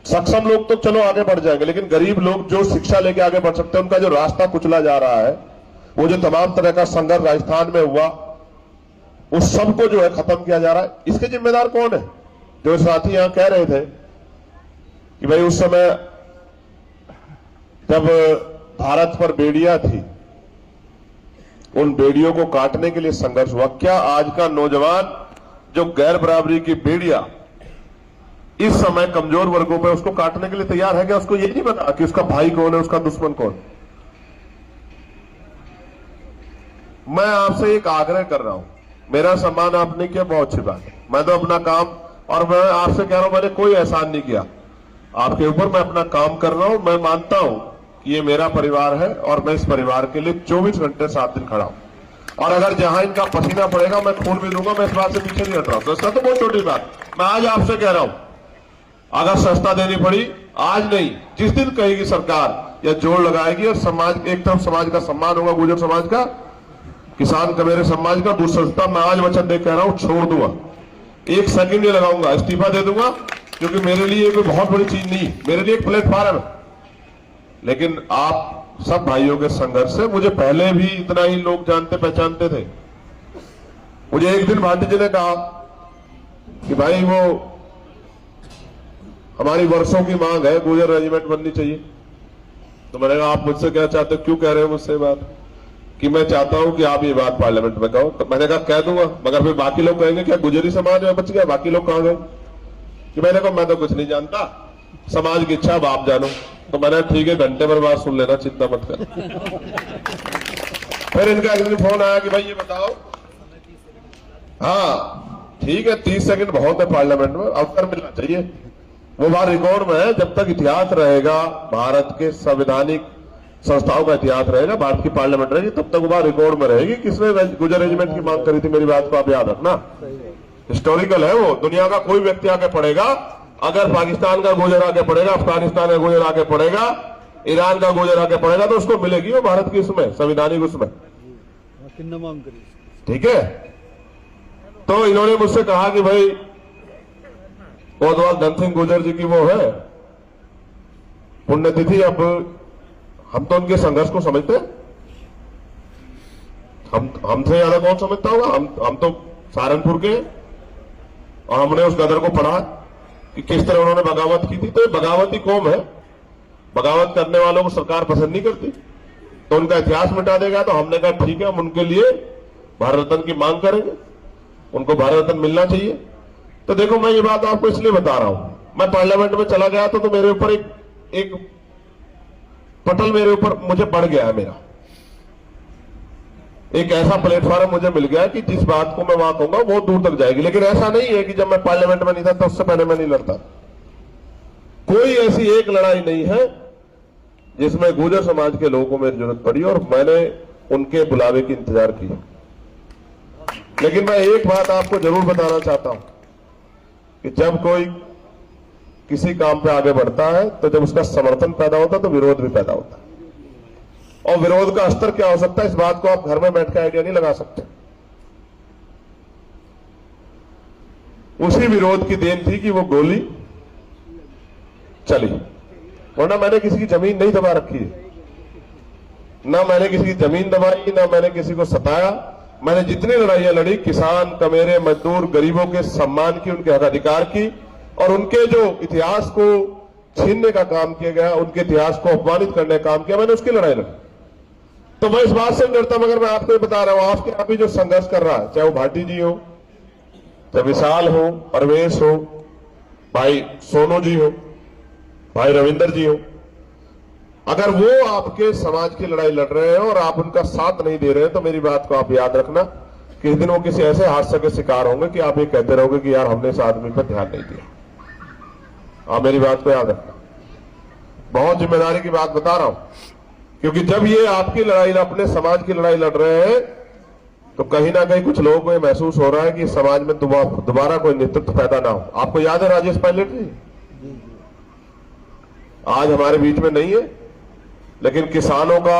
सक्षम लोग तो चलो आगे बढ़ जाएंगे, लेकिन गरीब लोग जो शिक्षा लेके आगे बढ़ सकते हैं, उनका जो रास्ता कुचला जा रहा है, वो जो तमाम तरह का संघर्ष राजस्थान में हुआ, उस सबको जो है खत्म किया जा रहा है। इसके जिम्मेदार कौन है? जो साथी यहां कह रहे थे कि भाई उस समय जब भारत पर बेड़ियां थी, उन बेड़ियों को काटने के लिए संघर्ष हुआ। क्या आज का नौजवान जो गैर बराबरी की बेड़ियां इस समय कमजोर वर्गों पर, उसको काटने के लिए तैयार है क्या? उसको ये नहीं पता कि उसका भाई कौन है, उसका दुश्मन कौन? मैं आपसे एक आग्रह कर रहा हूं, मेरा सम्मान आपने किया, बहुत अच्छी बात है, मैं तो अपना काम, और मैं आपसे कह रहा हूं मैंने कोई एहसान नहीं किया आपके ऊपर, मैं अपना काम कर रहा हूं। मैं मानता हूं कि ये मेरा परिवार है और मैं इस परिवार के लिए 24 घंटे 7 दिन खड़ा हूं। और अगर जहां इनका पसीना पड़ेगा मैं खून भी दूंगा, मैं इस बात से पीछे नहीं हट रहा हूं। सस्ता तो बहुत छोटी बात, मैं आज आपसे कह रहा हूं, अगर सस्ता देनी पड़ी आज नहीं, जिस दिन कहेगी सरकार या जोड़ लगाएगी और समाज, एक तरफ समाज का सम्मान होगा, गुर्जर समाज का, किसान का, मेरे समाज का, दूसरा सस्ता, मैं आज वचन दे कह रहा हूं छोड़ दूंगा, एक सेकंड नहीं लगाऊंगा, इस्तीफा दे दूंगा, क्योंकि मेरे लिए कोई बहुत बड़ी चीज नहीं, मेरे लिए एक प्लेटफॉर्म है। लेकिन आप सब भाइयों के संघर्ष से मुझे पहले भी इतना ही लोग जानते पहचानते थे। मुझे एक दिन भाटी जी ने कहा कि भाई वो हमारी वर्षों की मांग है, गुर्जर रेजिमेंट बननी चाहिए। तो मैंने कहा आप मुझसे क्या चाहते हो, क्यों कह रहे हो मुझसे बात, कि मैं चाहता हूं कि आप ये बात पार्लियामेंट में कहो। तो मैंने कहा कह दूंगा, मगर फिर बाकी लोग कहेंगे क्या गुजरी समाज में बच गया, बाकी लोग कहां गए? कि मैंने कहा मैं तो कुछ नहीं जानता, समाज की इच्छा अब आप जानो। तो मैंने ठीक है, घंटे भर बात सुन लेना, चिंता मत कर। फिर इनका एक दिन फोन आया कि भाई ये बताओ, हाँ ठीक है 30 सेकंड बहुत है पार्लियामेंट में, अवसर मिलना चाहिए। वो बात रिकॉर्ड में है, जब तक इतिहास रहेगा, भारत के संवैधानिक संस्थाओं का इतिहास रहेगा, भारत की पार्लियामेंट रहेगी, तब तक वो बात रिकॉर्ड में रहेगी किसने गुर्जर रेजिमेंट की मांग करी थी। मेरी बात को आप याद रखना, हिस्टोरिकल है वो। दुनिया का कोई व्यक्ति आगे पढ़ेगा, अगर पाकिस्तान का गुर्जर आगे पढ़ेगा, अफगानिस्तान का गुर्जर आगे पढ़ेगा, ईरान का गुर्जर आगे पढ़ेगा, तो उसको मिलेगी वो भारत की उसमें संवैधानिक उसमें, ठीक है। तो इन्होंने मुझसे कहा कि भाई धन सिंह गुर्जर जी की वो है पुण्यतिथि, अब हम तो उनके संघर्ष को समझते हैं, हमसे ज्यादा कौन समझता होगा, हम तो सहारनपुर के, और हमने उस गदर को पढ़ा कि किस तरह उन्होंने बगावत की थी। तो ये बगावती कौम है, बगावत करने वालों को सरकार पसंद नहीं करती, तो उनका इतिहास मिटा देगा। तो हमने कहा ठीक है, हम उनके लिए भारत रत्न की मांग करेंगे, उनको भारत रत्न मिलना चाहिए। तो देखो मैं ये बात आपको इसलिए बता रहा हूं, मैं पार्लियामेंट में चला गया तो मेरे ऊपर एक पटल मेरे ऊपर मुझे पड़ गया है, मेरा एक ऐसा प्लेटफॉर्म मुझे मिल गया कि जिस बात को मैं वहां कहूंगा वो दूर तक जाएगी। लेकिन ऐसा नहीं है कि जब मैं पार्लियामेंट में नहीं था तो उससे पहले मैं नहीं लड़ता। कोई ऐसी एक लड़ाई नहीं है जिसमें गुर्जर समाज के लोगों को मेरी जरूरत पड़ी और मैंने उनके बुलावे की इंतजार की। लेकिन मैं एक बात आपको जरूर बताना चाहता हूं कि जब कोई किसी काम पे आगे बढ़ता है तो जब उसका समर्थन पैदा होता है तो विरोध भी पैदा होता है, और विरोध का स्तर क्या हो सकता है इस बात को आप घर में बैठ के आइडिया नहीं लगा सकते। उसी विरोध की देन थी कि वो गोली चली, वरना मैंने किसी की जमीन नहीं दबा रखी है, ना मैंने किसी की जमीन दबाई, ना मैंने किसी को सताया। मैंने जितनी लड़ाइयां लड़ी किसान, कमेरे, मजदूर, गरीबों के सम्मान की, उनके हक अधिकार की, और उनके जो इतिहास को छीनने का काम किया गया, उनके इतिहास को अपमानित करने का काम किया, मैंने उसकी लड़ाई लड़ी। तो मैं इस बात से डरता, मगर मैं आपको बता रहा हूं, आपके आप ही जो संघर्ष कर रहा है, चाहे वो भाटी जी हो, चाहे विशाल हो, परवेश हो, भाई सोनू जी हो, भाई रविंदर जी हो, अगर वो आपके समाज की लड़ाई लड़ रहे हैं और आप उनका साथ नहीं दे रहे हैं, तो मेरी बात को आप याद रखना कि इस दिन वो किसी ऐसे हादसे के शिकार होंगे कि आप ये कहते रहोगे कि यार हमने इस आदमी पर ध्यान नहीं दिया। आप मेरी बात को याद रखना, बहुत जिम्मेदारी की बात बता रहा हूं, क्योंकि जब ये आपकी लड़ाई, अपने समाज की लड़ाई लड़ रहे हैं, तो कहीं ना कहीं कुछ लोगों को ये महसूस हो रहा है कि समाज में दोबारा कोई नेतृत्व पैदा ना हो। आपको याद है राजेश पायलट जी आज हमारे बीच में नहीं है, लेकिन किसानों का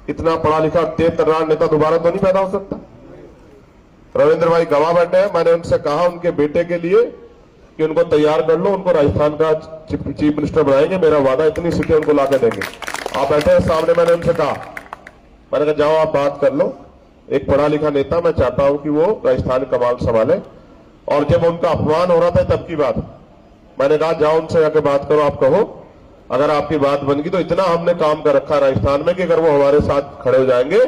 इतना पढ़ा लिखा तेज तर्रार नेता दोबारा तो नहीं पैदा हो सकता। रविंद्र भाई गवाह बैठे हैं, मैंने उनसे कहा उनके बेटे के लिए कि उनको तैयार कर लो, उनको राजस्थान का चीफ मिनिस्टर बनाएंगे, मेरा वादा, इतनी सीटें उनको लाकर देंगे। आप बैठे हैं सामने, मैंने उनसे कहा, मैंने कहा जाओ आप बात कर लो, एक पढ़ा लिखा नेता, मैं चाहता हूं कि वो राजस्थान कमाल संभाले। और जब उनका अपमान हो रहा था तब की बात, मैंने कहा जाओ उनसे जाकर बात करो, आप कहो अगर आपकी बात बन गई तो इतना हमने काम कर रखा राजस्थान में कि अगर वो हमारे साथ खड़े हो जाएंगे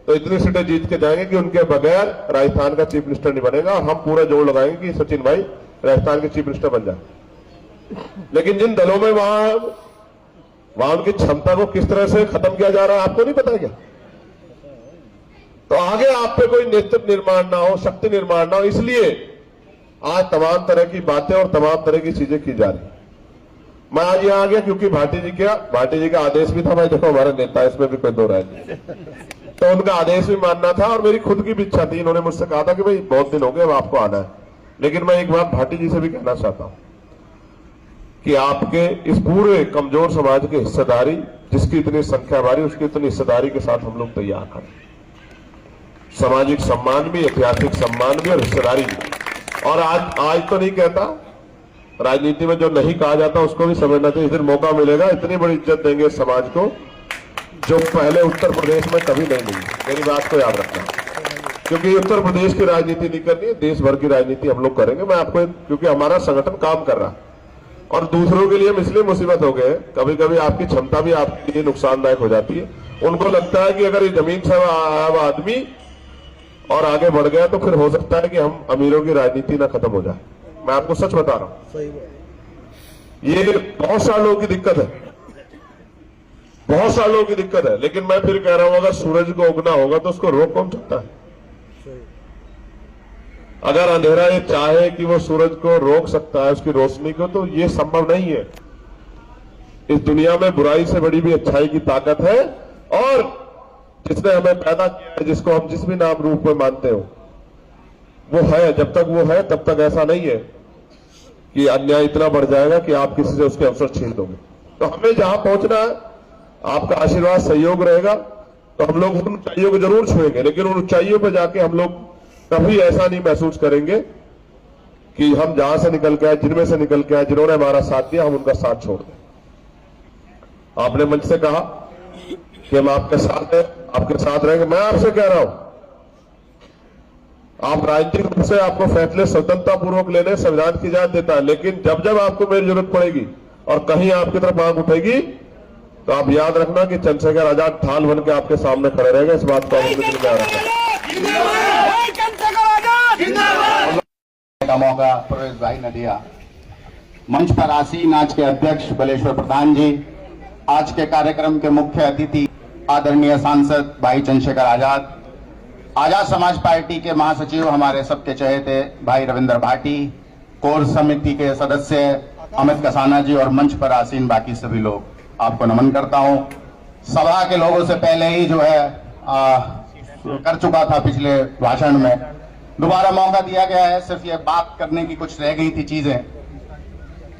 तो इतनी सीटें जीत के जाएंगे कि उनके बगैर राजस्थान का चीफ मिनिस्टर नहीं बनेगा, और हम पूरा जोर लगाएंगे कि सचिन भाई राजस्थान के चीफ मिनिस्टर बन जाए। लेकिन जिन दलों में वहां उनकी क्षमता को किस तरह से खत्म किया जा रहा है आपको नहीं पता क्या? तो आगे आप पे कोई नेतृत्व निर्माण ना हो, शक्ति निर्माण ना हो, इसलिए आज तमाम तरह की बातें और तमाम तरह की चीजें की जा रही। मैं आज यहां आ गया क्योंकि भाटी जी का आदेश भी था, भाई देखो हमारे नेता, इसमें भी कोई दो राय नहीं। तो उनका आदेश भी मानना था और मेरी खुद की भी इच्छा थी। इन्होंने मुझसे कहा था कि भाई बहुत दिन हो गए, अब आपको आना है। लेकिन मैं एक बात भाटी जी से भी कहना चाहता हूं कि आपके इस पूरे कमजोर समाज की हिस्सेदारी, जिसकी इतनी संख्या हमारी, उसकी इतनी हिस्सेदारी के साथ हम लोग तैयार हैं। सामाजिक सम्मान भी, ऐतिहासिक सम्मान भी और हिस्सेदारी भी। और आज तो नहीं कहता, राजनीति में जो नहीं कहा जाता उसको भी समझना चाहिए। इस दिन मौका मिलेगा, इतनी बड़ी इज्जत देंगे समाज को जो पहले उत्तर प्रदेश में कभी नहीं मिली। मेरी बात को याद रखना, क्योंकि उत्तर प्रदेश की राजनीति नहीं करनी है, देश भर की राजनीति हम लोग करेंगे। मैं आपको, क्योंकि हमारा संगठन काम कर रहा है और दूसरों के लिए हम इसलिए मुसीबत हो गए, कभी कभी आपकी क्षमता भी आपके लिए नुकसानदायक हो जाती है। उनको लगता है कि अगर ये जमीन से आया हुआ आदमी और आगे बढ़ गया तो फिर हो सकता है कि हम अमीरों की राजनीति ना खत्म हो जाए। मैं आपको सच बता रहा हूं, ये बहुत सालों की दिक्कत है, बहुत सालों की दिक्कत है। लेकिन मैं फिर कह रहा हूं, अगर सूरज को उगना होगा तो उसको रोक कौन सकता है? अगर अंधेरा ये चाहे कि वो सूरज को रोक सकता है, उसकी रोशनी को, तो ये संभव नहीं है। इस दुनिया में बुराई से बड़ी भी अच्छाई की ताकत है। और जिसने हमें पैदा किया है, जिसको हम जिस भी नाम रूप में मानते हो, वो है। जब तक वो है तब तक ऐसा नहीं है कि अन्याय इतना बढ़ जाएगा कि आप किसी से उसके अवसर छीन दोगे। तो हमें जहां पहुंचना है, आपका आशीर्वाद, सहयोग रहेगा तो हम लोग उन ऊंचाइयों को जरूर छुएंगे। लेकिन उन ऊंचाइयों पर जाके हम लोग कभी ऐसा नहीं महसूस करेंगे कि हम जहां से निकल के आए, जिनमें से निकल के आए, जिन्होंने हमारा साथ दिया, हम उनका साथ छोड़ दें। आपने मंच से कहा कि हम आपके साथ हैं, आपके साथ रहेंगे। मैं आपसे कह रहा हूं, आप राजनीतिक रूप से आपको फैसले स्वतंत्रता पूर्वक लेने संविधान की इजाजत देता है। लेकिन जब जब आपको मेरी जरूरत पड़ेगी और कहीं आपकी तरफ आंख उठेगी तो आप याद रखना कि चंद्रशेखर आजाद ढाल बन के आपके सामने खड़े रहेंगे। इस बात को अपने दिल में याद रखना। का मौका प्रवेश भाई ने दिया। मंच पर आसीन आज के अध्यक्ष बलेश्वर प्रधान जी, आज के कार्यक्रम के मुख्य अतिथि आदरणीय सांसद भाई चंद्रशेखर आजाद, आजाद समाज पार्टी के महासचिव हमारे सबके चहेते भाई रविंद्र भाटी, कोर समिति के सदस्य अमित कसाना जी और मंच पर आसीन बाकी सभी लोग, आपको नमन करता हूं। सभा के लोगों से पहले ही जो है कर चुका था पिछले भाषण में, दोबारा मौका दिया गया है। सिर्फ ये बात करने की कुछ रह गई थी चीजें,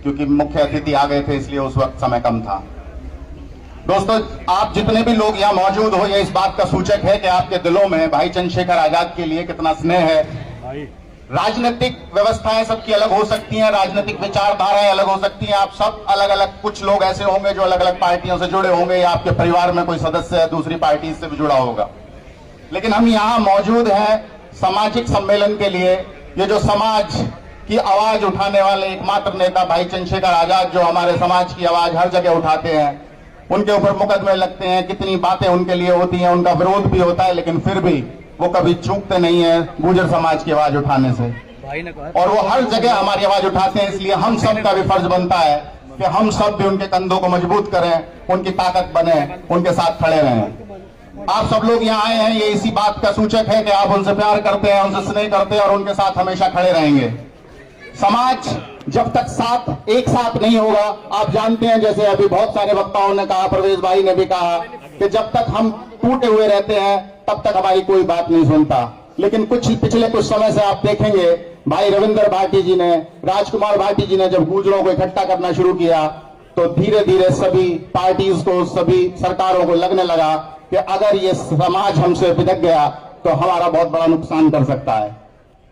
क्योंकि मुख्य अतिथि आ गए थे इसलिए उस वक्त समय कम था। दोस्तों, आप जितने भी लोग यहाँ मौजूद हो, ये इस बात का सूचक है कि आपके दिलों में भाई चंद्रशेखर आजाद के लिए कितना स्नेह है। राजनीतिक व्यवस्थाएं सबकी अलग हो सकती हैं, राजनीतिक विचारधाराएं अलग हो सकती हैं, आप सब अलग अलग, कुछ लोग ऐसे होंगे जो अलग अलग पार्टियों से जुड़े होंगे, या आपके परिवार में कोई सदस्य है दूसरी पार्टी से भी जुड़ा होगा। लेकिन हम यहाँ मौजूद हैं सामाजिक सम्मेलन के लिए। ये जो समाज की आवाज उठाने वाले एकमात्र नेता भाई चंद्रशेखर आजाद, जो हमारे समाज की आवाज हर जगह उठाते हैं, उनके ऊपर मुकदमे लगते हैं, कितनी बातें उनके लिए होती हैं, उनका विरोध भी होता है, लेकिन फिर भी वो कभी चूकते नहीं है गुर्जर समाज की आवाज उठाने से। और वो हर जगह हमारी आवाज उठाते हैं। इसलिए हम सब का भी फर्ज बनता है कि हम सब भी उनके कंधों को मजबूत करें, उनकी ताकत बने, उनके साथ खड़े रहें। आप सब लोग यहाँ आए हैं, ये इसी बात का सूचक है कि आप उनसे प्यार करते हैं, उनसे स्नेह करते हैं और उनके साथ हमेशा खड़े रहेंगे। समाज जब तक एक साथ नहीं होगा, आप जानते हैं, जैसे अभी बहुत सारे वक्ताओं ने कहा, प्रवेश भाई ने भी कहा कि जब तक हम टूटे हुए रहते हैं तब तक हमारी कोई बात नहीं सुनता। लेकिन पिछले कुछ समय से आप देखेंगे, भाई रविंद्र भाटी जी ने, राजकुमार भाटी जी ने जब गुर्जरों को इकट्ठा करना शुरू किया तो धीरे धीरे सभी पार्टीज को, सभी सरकारों को लगने लगा कि अगर ये समाज हमसे बिदक गया तो हमारा बहुत बड़ा नुकसान कर सकता है।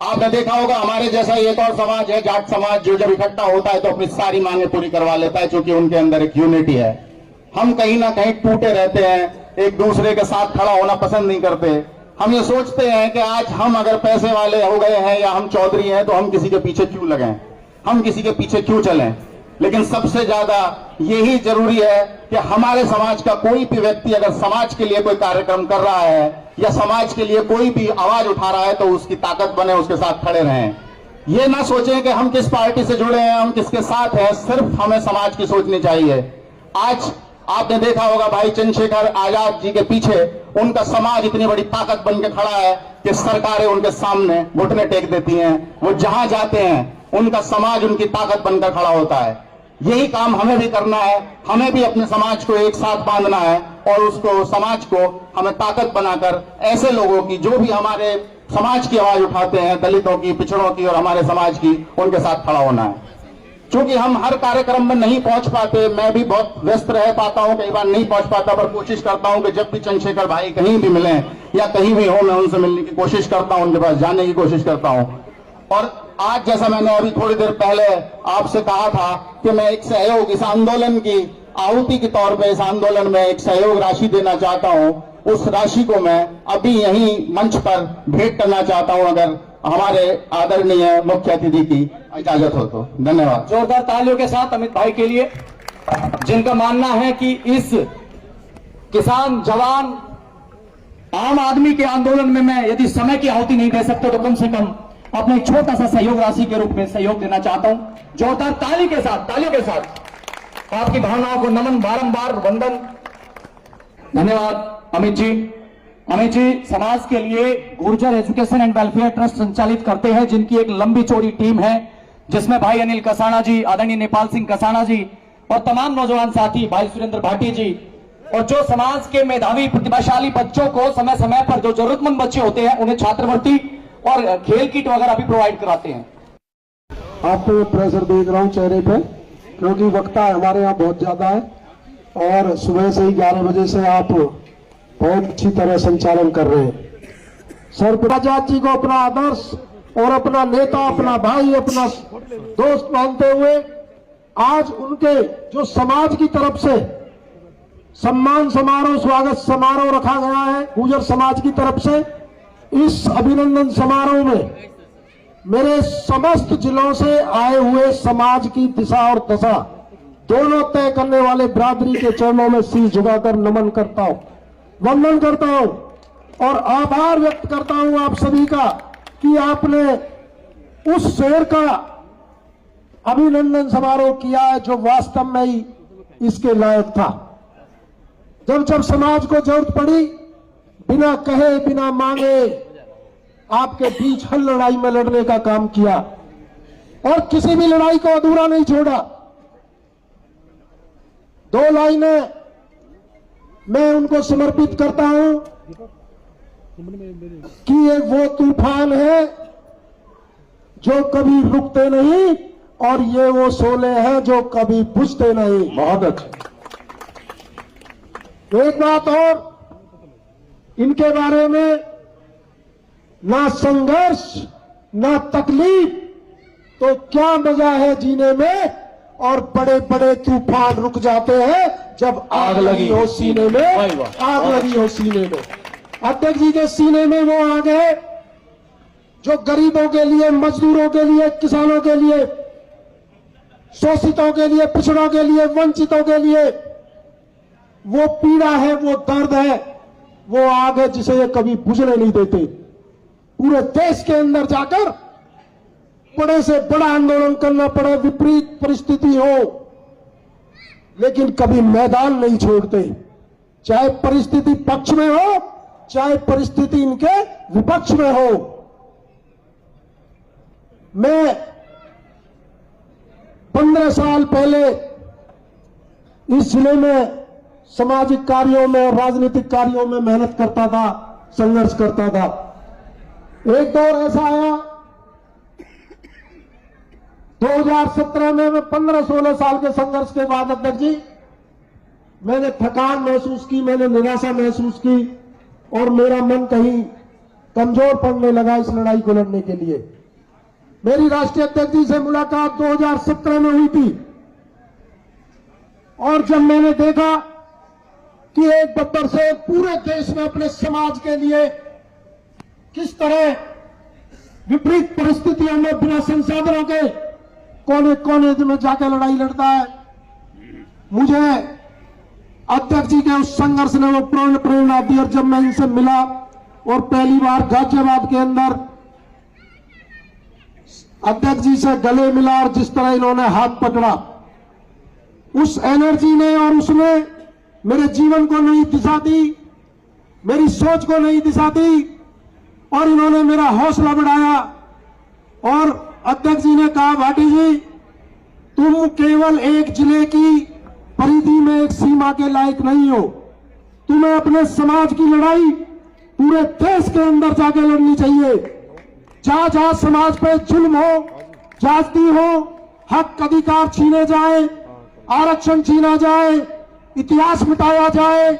आपने देखा होगा, हमारे जैसा एक और समाज है, जाट समाज, जो जब इकट्ठा होता है तो अपनी सारी मांगे पूरी करवा लेता है, क्योंकि उनके अंदर एक यूनिटी है। हम कहीं ना कहीं टूटे रहते हैं, एक दूसरे के साथ खड़ा होना पसंद नहीं करते। हम ये सोचते हैं कि आज हम अगर पैसे वाले हो गए हैं या हम चौधरी हैं तो हम किसी के पीछे क्यों लगें, हम किसी के पीछे क्यों चलें। लेकिन सबसे ज्यादा यही जरूरी है कि हमारे समाज का कोई भी व्यक्ति अगर समाज के लिए कोई कार्यक्रम कर रहा है या समाज के लिए कोई भी आवाज उठा रहा है तो उसकी ताकत बने, उसके साथ खड़े रहें। ये ना सोचें कि हम किस पार्टी से जुड़े हैं, हम किसके साथ हैं, सिर्फ हमें समाज की सोचनी चाहिए। आज आपने देखा होगा, भाई चंद्रशेखर आजाद जी के पीछे उनका समाज इतनी बड़ी ताकत बन के खड़ा है कि सरकारें उनके सामने घुटने टेक देती हैं। वो जहां जाते हैं उनका समाज उनकी ताकत बनकर खड़ा होता है। यही काम हमें भी करना है। हमें भी अपने समाज को एक साथ बांधना है और उसको समाज को हमें ताकत बनाकर ऐसे लोगों की जो भी हमारे समाज की आवाज उठाते हैं, दलितों की, पिछड़ों की और हमारे समाज की, उनके साथ खड़ा होना है। क्योंकि हम हर कार्यक्रम में नहीं पहुंच पाते, मैं भी बहुत व्यस्त रह पाता हूं, कई बार नहीं पहुंच पाता, पर कोशिश करता हूं कि जब भी चंद्रशेखर भाई कहीं भी मिले या कहीं भी हो, मैं उनसे मिलने की कोशिश करता हूं, उनके पास जाने की कोशिश करता हूं। और आज जैसा मैंने अभी थोड़ी देर पहले आपसे कहा था कि मैं एक सहयोग, इस आंदोलन की आहुति के तौर पे इस आंदोलन में एक सहयोग राशि देना चाहता हूं, उस राशि को मैं अभी यहीं मंच पर भेंट करना चाहता हूं, अगर हमारे आदरणीय मुख्य अतिथि की इजाजत हो तो। धन्यवाद। जोरदार तालियों के साथ अमित भाई के लिए, जिनका मानना है कि इस किसान, जवान, आम आदमी के आंदोलन में मैं यदि समय की आहुति नहीं दे सकता तो कम से कम अपने छोटा सा सहयोग राशि के रूप में सहयोग देना चाहता हूं। जोरदार तालियों के साथ आपकी भावनाओं को नमन, बारंबार वंदन। धन्यवाद अमित जी। अमित जी समाज के लिए Gurjar education and welfare trust संचालित करते हैं, जिनकी एक लंबी चौड़ी टीम है, जिसमें भाई अनिल कसाना जी, आदरणीय नेपाल सिंह कसाना जी और तमाम नौजवान साथी, भाई सुरेंद्र भाटी जी, और जो समाज के मेधावी प्रतिभाशाली बच्चों को समय समय पर, जो जरूरतमंद बच्चे होते हैं, उन्हें छात्रवृत्ति और खेल किट वगैरह भी प्रोवाइड कराते हैं। आप पे प्रेशर देख रहा हूँ चेहरे पे, क्योंकि वक्ता हमारे यहाँ बहुत ज्यादा है और सुबह से ही 11 बजे से आप बहुत अच्छी तरह संचालन कर रहे हैं। सर आजाद जी को अपना आदर्श और अपना नेता, अपना भाई, अपना दोस्त मानते हुए आज उनके जो समाज की तरफ से सम्मान समारोह, स्वागत समारोह रखा गया है गुर्जर समाज की तरफ से, इस अभिनंदन समारोह में मेरे समस्त जिलों से आए हुए समाज की दिशा और दशा दोनों तय करने वाले बिरादरी के चरणों में सिर झुकाकर नमन करता हूं, वंदन करता हूं और आभार व्यक्त करता हूं आप सभी का कि आपने उस शेर का अभिनंदन समारोह किया है जो वास्तव में ही इसके लायक था। जब जब समाज को जरूरत पड़ी, बिना कहे बिना मांगे आपके बीच हर लड़ाई में लड़ने का काम किया और किसी भी लड़ाई को अधूरा नहीं छोड़ा। 2 लाइनें मैं उनको समर्पित करता हूं कि ये वो तूफान है जो कभी रुकते नहीं और ये वो शोले हैं जो कभी बुझते नहीं। बहुत अच्छा। एक बात और, इनके बारे में ना संघर्ष ना तकलीफ तो क्या मजा है जीने में, और बड़े बड़े तूफान रुक जाते हैं जब आग लगी हो सीने में, आग लगी हो सीने में। अध्यक्ष जी के सीने में वो आग है जो गरीबों के लिए, मजदूरों के लिए, किसानों के लिए, शोषितों के लिए, पिछड़ों के लिए, वंचितों के लिए वो पीड़ा है, वो दर्द है, वो आग है जिसे ये कभी बुझने नहीं देते। पूरे देश के अंदर जाकर बड़े से बड़ा आंदोलन करना पड़े, विपरीत परिस्थिति हो, लेकिन कभी मैदान नहीं छोड़ते, चाहे परिस्थिति पक्ष में हो चाहे परिस्थिति इनके विपक्ष में हो। मैं 15 साल पहले इस जिले में सामाजिक कार्यों में और राजनीतिक कार्यों में मेहनत करता था, संघर्ष करता था। एक दौर ऐसा आया 2017 में, मैं 15-16 साल के संघर्ष के बाद अध्यक्ष जी मैंने थकान महसूस की, मैंने निराशा महसूस की और मेरा मन कहीं कमजोर पड़ने लगा इस लड़ाई को लड़ने के लिए। मेरी राष्ट्रीय अध्यक्ष जी से मुलाकात 2017 में हुई थी और जब मैंने देखा कि एक बब्बर से पूरे देश में अपने समाज के लिए किस तरह विपरीत परिस्थितियों में बिना संसाधनों के कोने कोने में जाकर लड़ाई लड़ता है, मुझे अध्यक्ष जी के उस संघर्ष ने वो प्रेरणा दी। और जब मैं इनसे मिला और पहली बार गाजियाबाद के अंदर अध्यक्ष जी से गले मिला और जिस तरह इन्होंने हाथ पकड़ा, उस एनर्जी ने और उसने मेरे जीवन को नई दिशा दी, मेरी सोच को नई दिशा दी और इन्होंने मेरा हौसला बढ़ाया। और अध्यक्ष जी ने कहा, भाटी जी तुम केवल एक जिले की परिधि में एक सीमा के लायक नहीं हो। तुम्हें अपने समाज की लड़ाई पूरे देश के अंदर जाके लड़नी चाहिए। जहां जहां समाज पे जुल्म हो, जाति हो, हक अधिकार छीने जाए, आरक्षण छीना जाए, इतिहास मिटाया जाए,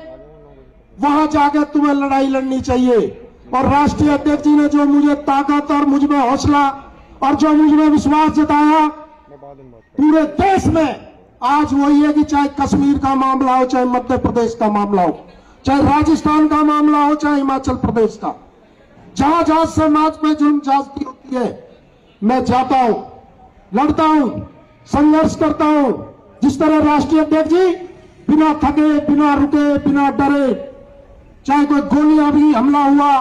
वहां जाकर तुम्हें लड़ाई लड़नी चाहिए। और राष्ट्रीय अध्यक्ष जी ने जो मुझे ताकत और मुझ में हौसला और जो मुझ में विश्वास जताया, पूरे देश में आज वही है कि चाहे कश्मीर का मामला हो, चाहे मध्य प्रदेश का मामला हो, चाहे राजस्थान का मामला हो, चाहे हिमाचल प्रदेश का, जहां जहां समाज में जुल्म जाती होती है, मैं जाता हूं, लड़ता हूं, संघर्ष करता हूं। जिस तरह राष्ट्रीय अध्यक्ष जी बिना थके, बिना रुके, बिना डरे, चाहे कोई गोलियां भी हमला हुआ,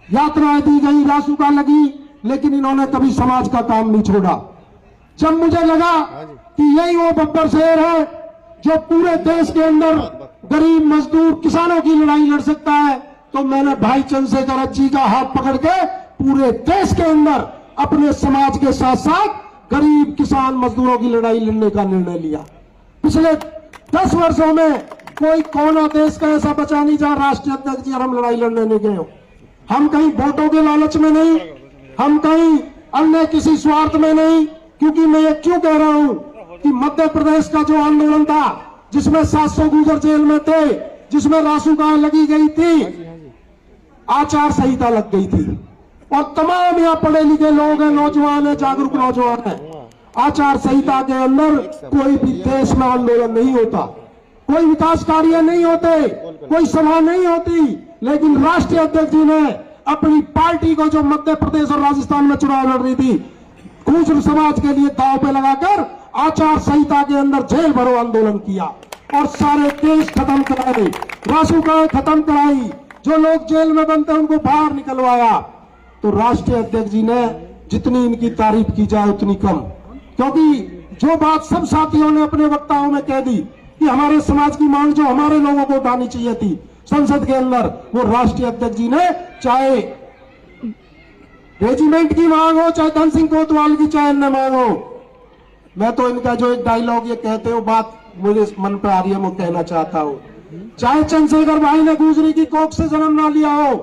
यात्राएं दी गई, रासुका लगी, लेकिन इन्होंने कभी समाज का काम नहीं छोड़ा। जब मुझे लगा कि यही वो बब्बर शेर है जो पूरे देश के अंदर गरीब, मजदूर, किसानों की लड़ाई लड़ सकता है, तो मैंने भाई चंद्रशेखर जी का हाथ पकड़ के पूरे देश के अंदर अपने समाज के साथ साथ गरीब, किसान, मजदूरों की लड़ाई लड़ने का निर्णय लिया। पिछले 10 वर्षों में कोई कोना देश का ऐसा बचा नहीं जहां राष्ट्रीय अध्यक्ष जी और हम लड़ाई लड़ने नहीं गए हो। हम कहीं वोटों के लालच में नहीं, हम कहीं अन्य किसी स्वार्थ में नहीं। क्योंकि मैं ये क्यों कह रहा हूं कि मध्य प्रदेश का जो आंदोलन था, जिसमें 700 गुर्जर जेल में थे, जिसमें रासुकाएं लगी गई थी, आचार संहिता लग गई थी, और तमाम यहाँ पढ़े लिखे लोग हैं, नौजवान हैं, जागरूक नौजवान हैं। आचार संहिता के अंदर कोई भी देश में आंदोलन नहीं होता, कोई विकास कार्य नहीं होते, कोई सभा नहीं होती, लेकिन राष्ट्रीय अध्यक्ष जी ने अपनी पार्टी को, जो मध्य प्रदेश और राजस्थान में चुनाव लड़ रही थी, गुर्जर समाज के लिए दांव पे लगाकर आचार संहिता के अंदर जेल भरो आंदोलन किया और सारे केस खत्म कराए, रासुकाएं खत्म कराई, जो लोग जेल में बंद थे उनको बाहर निकलवाया। तो राष्ट्रीय अध्यक्ष जी ने जितनी इनकी तारीफ की जाए उतनी कम, क्योंकि जो बात सब साथियों ने अपने वक्ताओं में कह दी कि हमारे समाज की मांग जो हमारे लोगों को उठानी चाहिए थी संसद के अंदर, वो राष्ट्रीय अध्यक्ष जी ने, चाहे रेजिमेंट की मांग हो, चाहे धन सिंह कोतवाल की, चाहे अन्य मांग हो। मैं तो इनका जो एक डायलॉग ये कहते हो, बात मुझे मन पे आ रही है, मैं कहना चाहता हूं, चाहे चंद्रशेखर भाई ने गुजरी की कोख से जन्म ना लिया हो,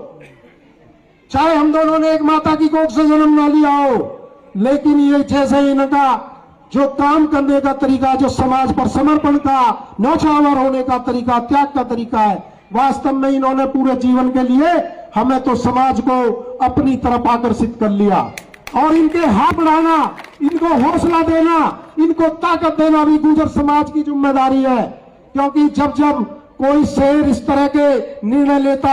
चाहे हम दोनों ने एक माता की कोख से जन्म ना लिया हो, लेकिन ये जैसे इनका जो काम करने का तरीका, जो समाज पर समर्पण का, न्यौछावर होने का तरीका, त्याग का तरीका है, वास्तव में इन्होंने पूरे जीवन के लिए हमें तो समाज को अपनी तरफ आकर्षित कर लिया। और इनके हाथ बढ़ाना, इनको हौसला देना, इनको ताकत देना भी गुर्जर समाज की जिम्मेदारी है। क्योंकि जब जब कोई शेर इस तरह के निर्णय लेता